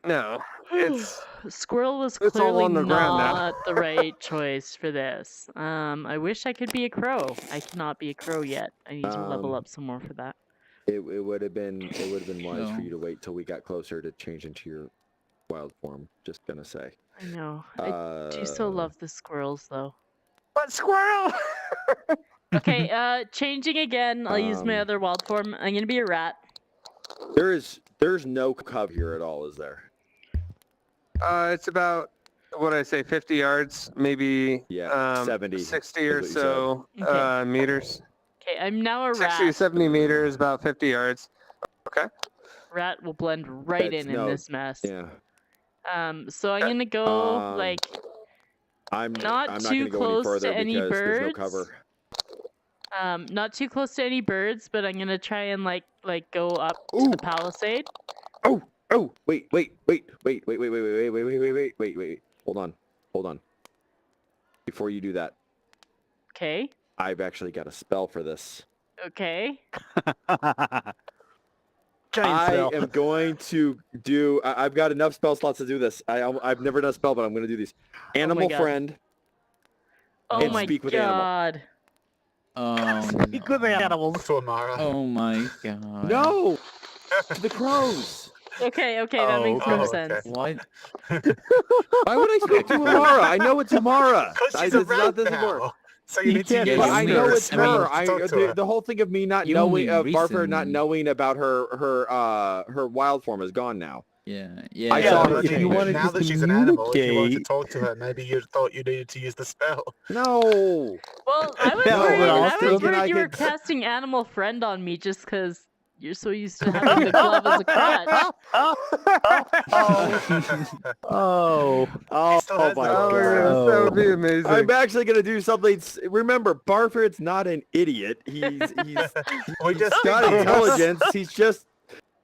No, it's Squirrel was it's all clearly on the ground now. not the right choice for this. I wish I could be a crow. I cannot be a crow yet. I need to level Um, up some more for that. It would have been wise for No. you to wait till we got closer to change into your wild form. Just gonna say. I know. I do so love the squirrels though. But squirrel. Okay, changing again. I'll use my Um, other wild form. I'm gonna be a rat. There's no cover here at all, is there? It's about what I say, 50 yards, maybe. Yeah, 70 60 is or what you said. so Okay. meters. Okay, I'm now a 60 to rat. 70 meters, about 50 yards. Okay. Rat will blend right That's- in no, this mess. Yeah. So I'm gonna go Um, like I'm Not I'm too not gonna go close any to further any because there's no birds. cover. not too close to any birds, but I'm gonna try and like go up to Ooh. the palisade. Oh, wait. Hold on. Before you do that, Okay. I've actually got a spell for this. Okay. Giant I spell. am going to do. I've got enough spell slots to do this. I've never done a spell, but I'm going to do these. Animal God. friend. Oh And my speak with animal. god. Speak with animals. To Amara. Oh my god. No, the crows. Okay, that makes more okay. sense. What? Why would I speak to Amara? I know it's Amara. Because she's It's not around this now. Amara. So you You need to can't use But Yeah, I you know mean- it's I mean, her. talk to her. The whole thing of me not You knowing, mean Barford not recent. knowing about her wild form is gone now. Yeah. I Yeah, saw but her if change. you wanted now to that she's an animal, if you wanted to communicate- talk to her, maybe you thought you needed to use the spell. No. Well, I was Yeah, worried, but I also- was worried you were could- casting Animal Friend on me just because you're so used to having the glove as a crutch. Oh. Oh, still has my the Oh my glove. god. goodness, that would be amazing. I'm actually gonna do something. Remember, Barford's not an idiot. He's We just got think he is. intelligence. He's just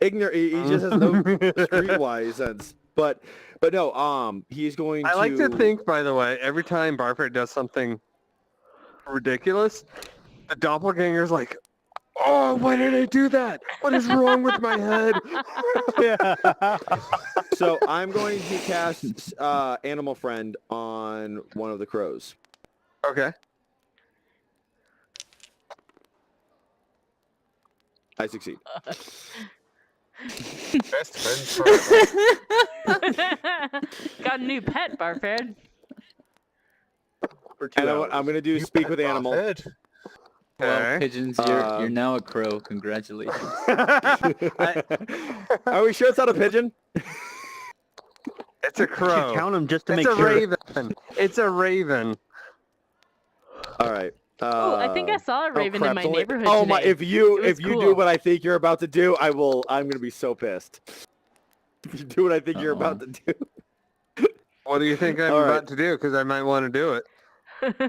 ignorant. He just has no streetwise sense. But no. He's going I to. like to think, by the way, every time Barford does something ridiculous, the doppelganger's like, "Oh, why did I do that? What is wrong with my head?" Yeah. So I'm going to cast Animal Friend on one of the crows. Okay. I succeed. Best friends forever. Got a new pet, Barford. For 2 And hours. I'm going to do You speak bet with animal. Barford. Well, Okay. pigeons, you're now a crow. Congratulations. Are we sure it's not a pigeon? It's a You should crow. count them just to It's make a sure. raven. It's a raven. All right. Oh, I think I saw a raven crap, in my it's only- neighborhood Oh today. my! If you It was do cool. what I think you're about to do, I'm gonna be so pissed. If you do what I think you're about to do, What do you think I'm All right. about to do? Because I might want to do it.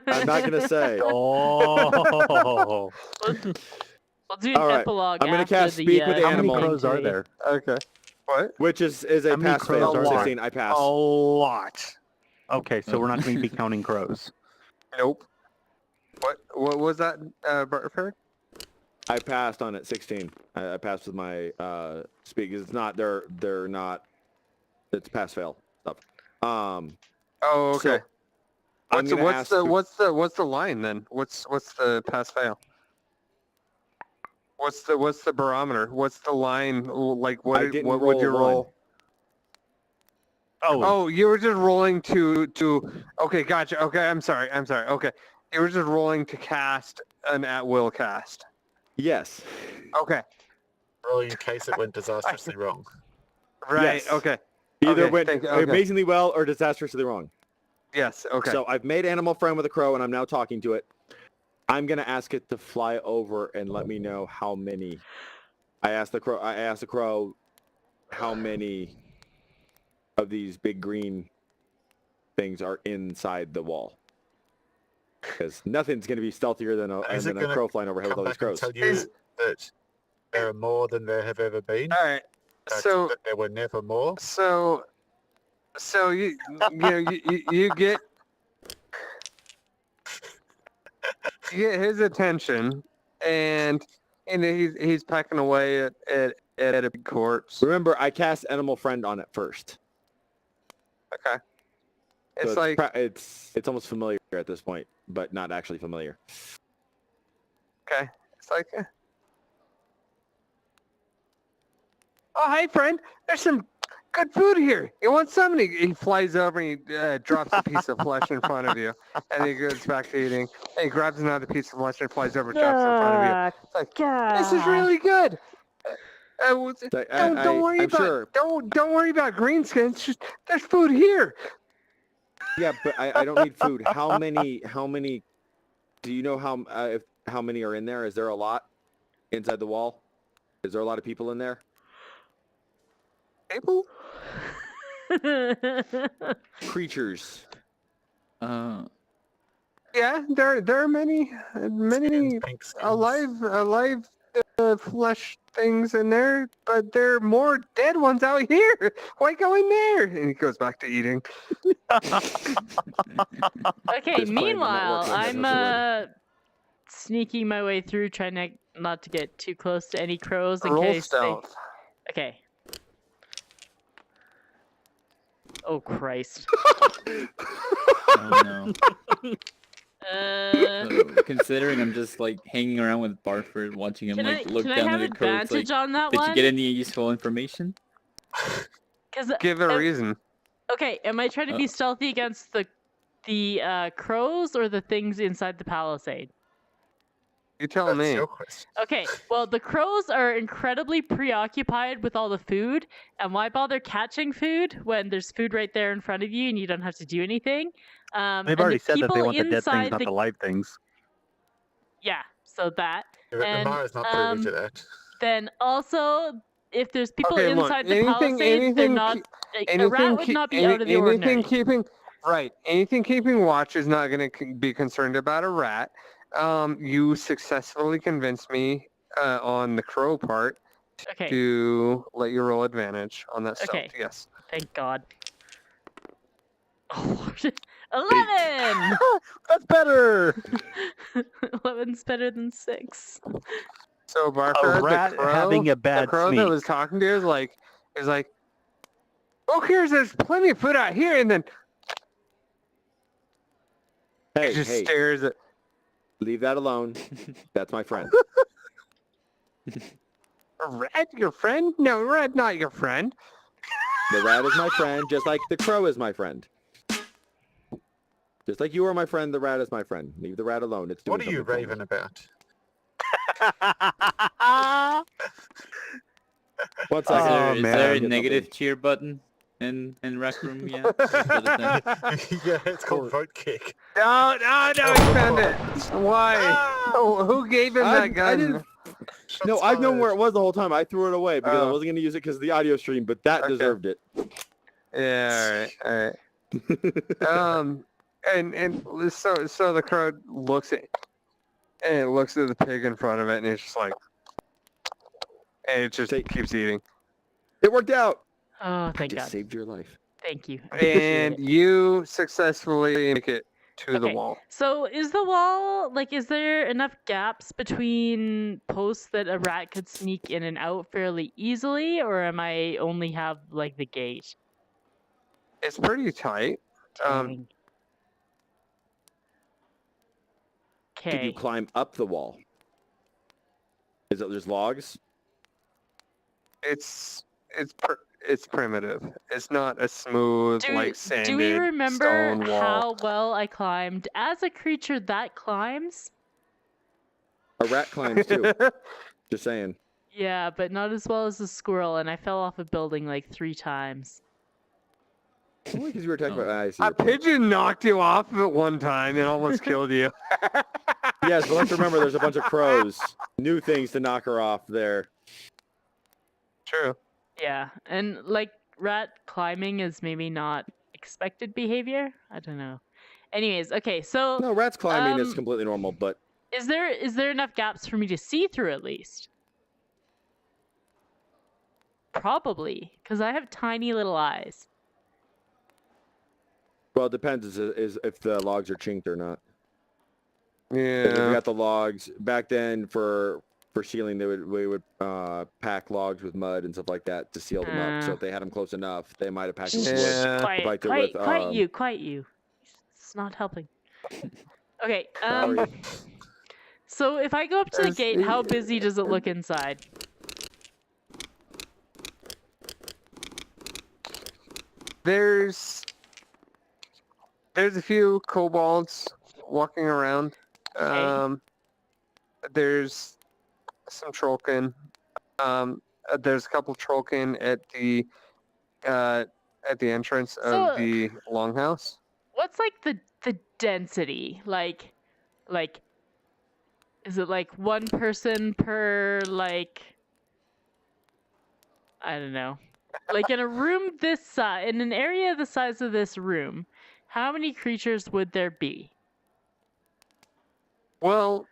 I'm not gonna say. Oh. We'll do an All right, epilogue I'm gonna after cast the, Speak with How many Animal. crows are there? Okay. What? Which is a How many pass fail. crows are there? 16. I pass. A lot. Okay, so we're not going to be counting crows. Nope. What was that, Barford? I passed on it. 16. I passed with my speak. It's not. They're not. It's pass fail stuff. Oh, So, okay. I'm gonna ask the- What's the line then? What's the pass fail? What's the barometer? What's the line? Like I what didn't what would you roll one. roll? Oh, Oh, you were just rolling to. Okay, gotcha. Okay, I'm sorry. Okay, you were just rolling to cast an at-will cast. Yes. Okay, Really, in case it went disastrously wrong. right. Yes. Okay. Either Okay, went thank you. Okay. amazingly well or disastrously wrong. Yes. Okay. So I've made Animal Friend with a crow, and I'm now talking to it. I'm gonna ask it to fly over and let me know how many. I asked the crow how many of these big green things are inside the wall. Because nothing's gonna be stealthier than Is it a gonna crow flying overhead with Come all these back and crows. tell you Is- that there are more than there have ever been. All right. That, So that there were never more. So you you get his attention, and he's pecking away at a big corpse. Remember, I cast Animal Friend on it first. Okay, So it's like it's almost familiar at this point, but not actually familiar. okay, it's like. Oh, hi, friend. There's some good food here. You want some? And he flies over and he drops a piece of flesh in front of you, and he goes back to eating. And he grabs another piece of flesh and flies over and drops it in front of you. It's like, this is really good. Don't worry I'm about sure. don't worry about greenskins. Just there's food here. Yeah, but I don't need food. How many? Do you know how many are in there? Is there a lot inside the wall? Is there a lot of people in there? People? Creatures. Yeah, there are many Pink skins. alive flesh things in there, but there are more dead ones out here. Why go in there? And he goes back to eating. Okay, This plan did not meanwhile, work like I'm I sneaking my way through, trying not to get too close to any crows in Roll case stealth. Okay. Oh Christ. Oh no. Uh, So, considering I'm just like hanging around with Barford, watching him like look can I down have at the codes, like, advantage on that did one? you get any useful information? Because Give a reason. okay, am I trying to be stealthy against the crows or the things inside the palisade? You tell That's me. your question. Okay, well, the crows are incredibly preoccupied with all the food, and why bother catching food when there's food right there in front of you and you don't have to do anything? They've And already the said that they people want the dead things, inside not the live things. Yeah, so that. The And Mara's not privy to that. then also, if there's people Okay, look, inside the palisade, they're not. A rat would not be out of the ordinary. Anything keeping watch is not going to be concerned about a rat. You successfully convinced me on the crow part Okay, to let you roll advantage on that stealth. Okay. Yes. thank God. Oh, Lord. 11! That's better. 11's better than 6. So Barker, A rat the crow, having a the bad crow that sneak. was talking to you is like, oh, there's plenty of food out here, and then Hey, it just hey, stares at. leave that alone. That's my friend. A rat, your friend? No, rat, not your friend. The rat is my friend, just like the crow is my friend. Just like you are my friend, the rat is my friend. Leave the rat alone. It's doing What are you something raving about? What's Is that? there, Oh, is man. there a Get negative something. cheer button in Rec Room yet? Is that a thing? Yeah, it's called vote kick. No, he found it. Why? Oh, who gave him that gun? I didn't. No, Shots I've known where fired. it was the whole time. I threw it away because I Oh. wasn't going to use it because of the audio stream, but that Okay. deserved it. Yeah, all right. And so the crow looks at the pig in front of it, and it's just like, and it just keeps eating. It worked out. Oh, I thank just God. saved your life. Thank you. I appreciate And it. you successfully make it to the Okay. wall. So is the wall, like, is there enough gaps between posts that a rat could sneak in and out fairly easily, or am I only have, like, the gate? It's pretty tight. Dang. Can you Okay. climb up the wall? Is it there's logs? It's primitive. It's not a smooth, like sanded Do we remember stone wall. how well I climbed as a creature that climbs? A rat climbs too. Just saying. Yeah, but not as well as a squirrel, and I fell off a building like 3 times. Only because you were talking Oh. about. I see A your point. pigeon knocked you off at one time and almost killed you. Yes, but let's remember there's a bunch of crows. New things to knock her off there. True. Yeah, and like rat climbing is maybe not expected behavior. I don't know. Anyways, okay, so No, rats climbing is Um, completely normal, but is there enough gaps for me to see through at least? Probably, because I have tiny little eyes. well, it depends is if the logs are chinked or not. If we Yeah. got the logs back then for sealing, we would pack logs with mud and stuff like that to seal them up. So if they had them close enough, they might have packed them with wood. Yeah. Quiet, Like it quiet, with, quiet you. It's not helping. Okay, Sorry. so if I go up to the There's- gate, how busy does it look inside? There's a few kobolds walking around. There's some trollkin. There's a couple trollkin at the entrance of So- the longhouse. What's like the density? Like is it like one person per like I don't know. Like in a room this size, in an area the size of this room, how many creatures would there be? Well,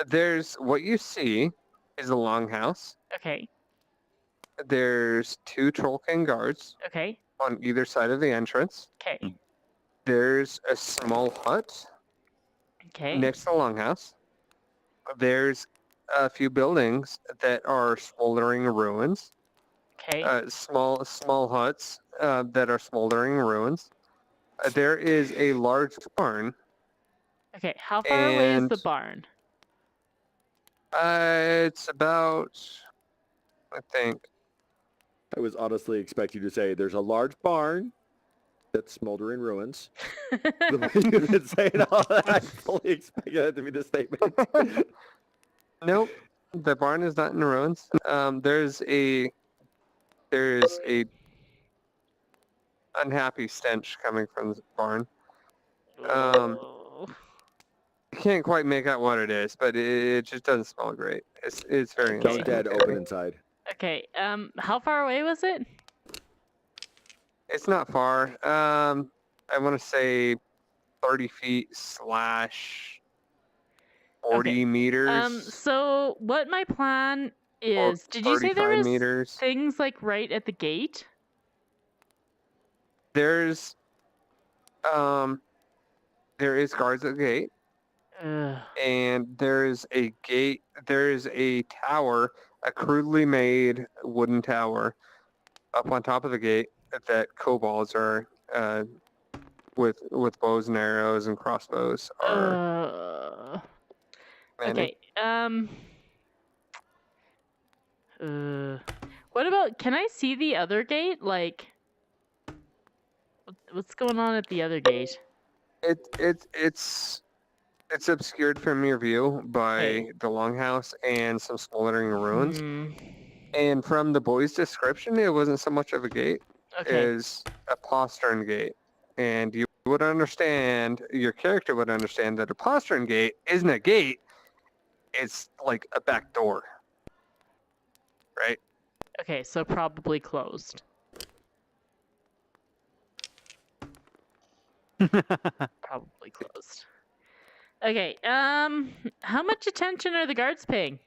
there's what you see is a longhouse. Okay. There's 2 trollkin guards Okay. on either side of the entrance. Okay. There's a small hut Okay. next to the longhouse. There's a few buildings that are smoldering ruins. Okay. small huts that are smoldering ruins. There is a large barn, Okay. How far away is the and barn? it's about, I think, I was honestly expecting you to say there's a large barn that's smoldering ruins. The way you've been saying all that, I fully expected that to be the statement. nope, the barn is not in ruins. There's a unhappy stench coming from the barn. Oh. I can't quite make out what it is, but it just doesn't smell great. It's very Okay. Don't insane. dead open inside. Okay. How far away was it? It's not far. I want to say 30 feet slash 40 Okay. meters So what my plan or is? Did you say there 35 was meters. things like right at the gate? There's there is guards at the gate, Ugh. and there's a gate. There's a tower, a crudely made wooden tower, up on top of the gate that kobolds are with bows and arrows and crossbows are manning. Okay. What about? Can I see the other gate? Like, what's going on at the other gate? It's obscured from your view by Okay. the longhouse and some smoldering ruins. Hmm. And from the boy's description, it wasn't so much of a gate Okay. as a postern gate. And you would understand, your character would understand that a postern gate isn't a gate, it's like a back door. Right? Okay. So probably closed. Probably closed. Okay. How much attention are the guards paying?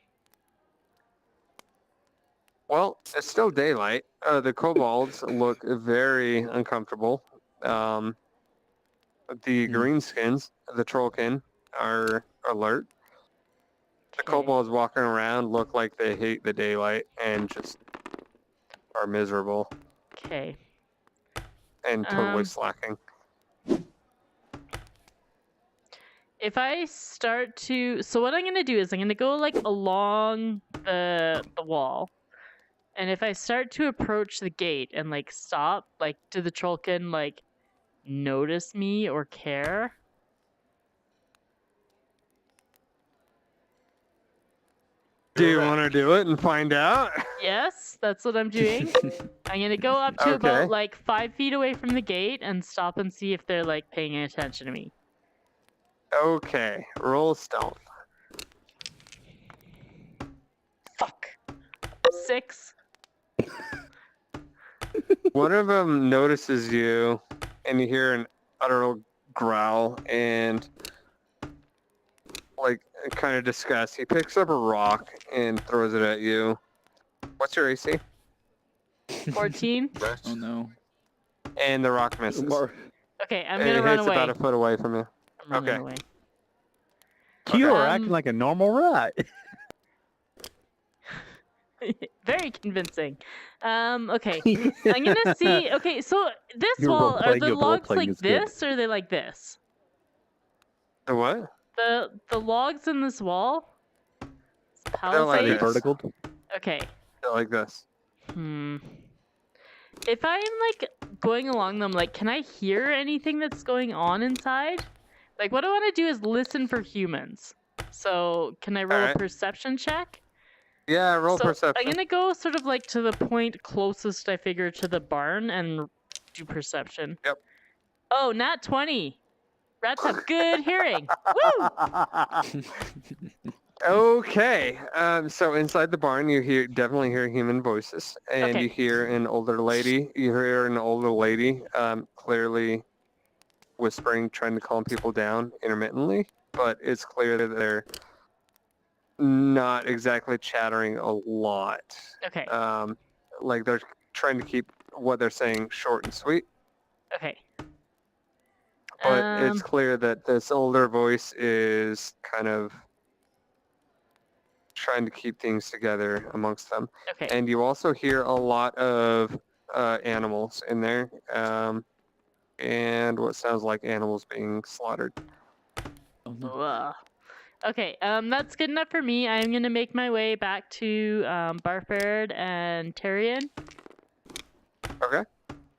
Well, it's still daylight. The kobolds look very uncomfortable. The Hmm. greenskins, the trollkin, are alert. The Okay. kobolds walking around look like they hate the daylight and just are miserable Okay. and totally Um, slacking. If I start to, so what I'm gonna do is I'm gonna go like along the wall, and if I start to approach the gate and like stop, like, do the trollkin like notice me or care? Do you want to do it and find out? Yes, that's what I'm doing. I'm gonna go up to Okay. about like 5 feet away from the gate and stop and see if they're like paying attention to me. Okay, roll stealth. Fuck. 6. One of them notices you, and you hear an utter growl and like kind of disgust. He picks up a rock and throws it at you. What's your AC? 14. That. Oh no. And the rock misses. Okay, I'm And gonna it run hits away. about a foot away from you. I'm running okay. away. You are Um, acting like a normal rat. Very convincing. Okay. I'm gonna see. Okay, so this Your wall, are role-playing the of logs role-playing like is good. this or are they like this? The what? The logs in this wall? like Palisade? this. Vertical. Okay. Like this. If I'm like going along them, like, can I hear anything that's going on inside? Like, what I want to do is listen for humans. So, can I roll Alright. a perception check? Yeah, roll So, perception. I'm gonna go sort of like to the point closest, I figure, to the barn and do perception. Yep. Oh, nat 20. Rats have good hearing. Woo! Okay. So inside the barn, you definitely hear human voices, and Okay. you hear an older lady. Clearly whispering, trying to calm people down intermittently, but it's clear that they're not exactly chattering a lot. Okay. Like they're trying to keep what they're saying short and sweet. Okay. But it's clear that this older voice is kind of trying to keep things together amongst them. Okay. And you also hear a lot of animals in there, and what sounds like animals being slaughtered. Oh, no. Ugh. Okay, that's good enough for me. I'm gonna make my way back to Barford and Tyrion. Okay.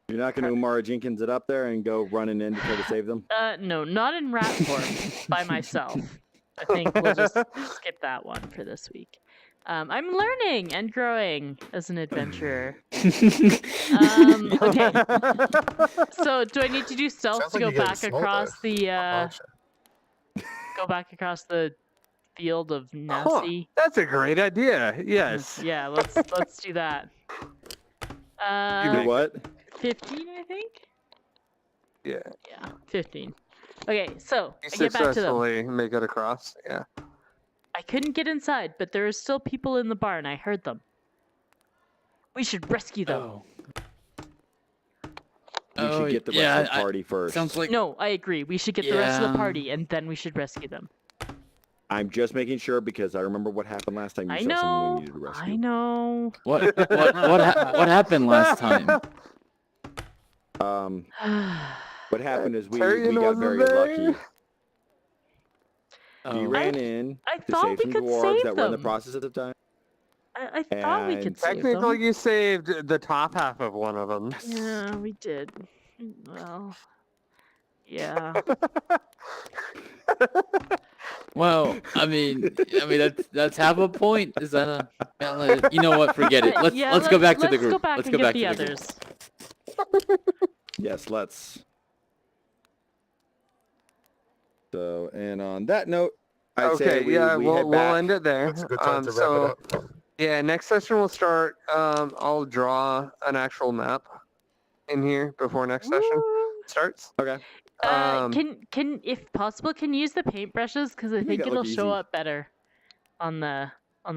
You're not going to Umara Jenkins it up there and go running in to try to save them? No, not in rat form by myself. I think we'll just skip that one for this week. I'm learning and growing as an adventurer. Okay. So do I need to do stealth Sounds to like go you're getting back smoker. across the Archer. go back across the field of Huh, Nessie? that's a great idea. Yes. Yeah, let's do that. You do what? 15, I think. Yeah. Yeah, 15. Okay, so You I get back to them. successfully make it across. Yeah. I couldn't get inside, but there are still people in the barn. I heard them. We should rescue them. Oh. We should get the rest yeah, of the party first. Sounds like No, I agree. We should get the rest of the Yeah. party, and then we should rescue them. I'm just making sure because I remember what happened last time you I saw someone we know. needed to rescue. I know. what happened last time? What happened is we Tyrion got wasn't very there. lucky. We Oh. ran in I to thought save we some could dwarves save that were in the them. process at the time. I thought we could And save Technically, them. you saved the top half of one of them. Yeah, we did. Well, yeah. Well, I mean that's half a point. Is that a? Well, you know what? Forget it. Let's go back to the group. Let's go back Let's and go get back the to the group. others. Yes, let's. So, and on that note, I'd say Okay, we, yeah, we we'll head back. end it there. That's a good time to wrap so, it up. yeah, next session we'll start. I'll draw an actual map in here before next session Woo. starts. Okay. Can if possible, can you use the paintbrushes because I Make think it it'll look show easy. up better on the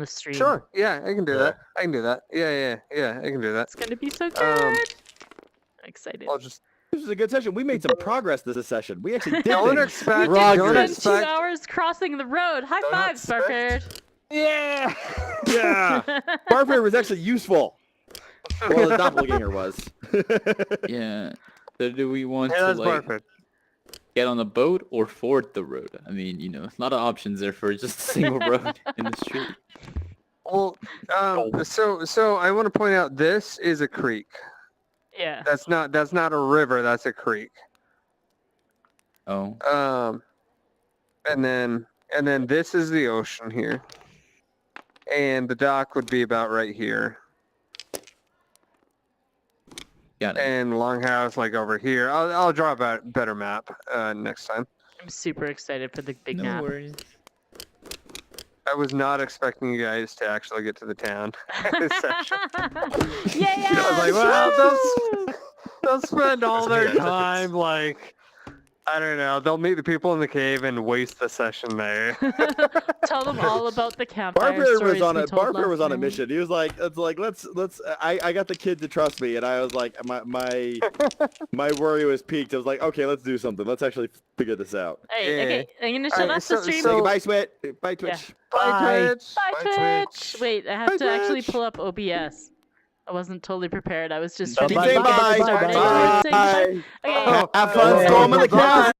stream. Sure. Yeah, I can do Yeah. that. I can do that. Yeah, I can do that. It's gonna be so good. Um, I'm excited. I'll just. This is a good session. We made some progress this session. We actually did Don't things. expect. we Don't did spend 2 expect. hours crossing the road. High Don't fives, Barford. Yeah. Yeah. Barfare was actually useful. Well, the doppelganger was. Yeah. So do we want Yeah, to that's like perfect. get on a boat or ford the road? I mean, a lot of options there for just a single road in the street. Well, so I want to point out this is a creek. Yeah. That's not a river. That's a creek. Oh. And then this is the ocean here, and the dock would be about right here, Got it. and Longhouse like over here. I'll draw a better map next time. I'm super excited for the big No nap. worries. I was not expecting you guys to actually get to the town this session. Yeah. I was like, well, they'll spend all their Yeah. time like, I don't know. They'll meet the people in the cave and waste the session there. Tell them all about the campfire Barfare stories was on we a told Barfare was last on a night. mission. He was like, it's like let's. I got the kid to trust me, and I was like, my worry was peaked. I was like, okay, let's do something. Let's actually figure this out. Hey, Yeah. okay, I'm gonna shut Alright, off the stream. so- Say bye, Switch. Bye, Twitch. Bye, Twitch. Bye, Bye, Twitch. Twitch. Wait, I have Bye, to actually Twitch. pull up OBS. I wasn't totally prepared. I was just Bye, trying Keep to bye, saying get bye. it started. bye, Saying Bye. Okay. Have fun storming the castle.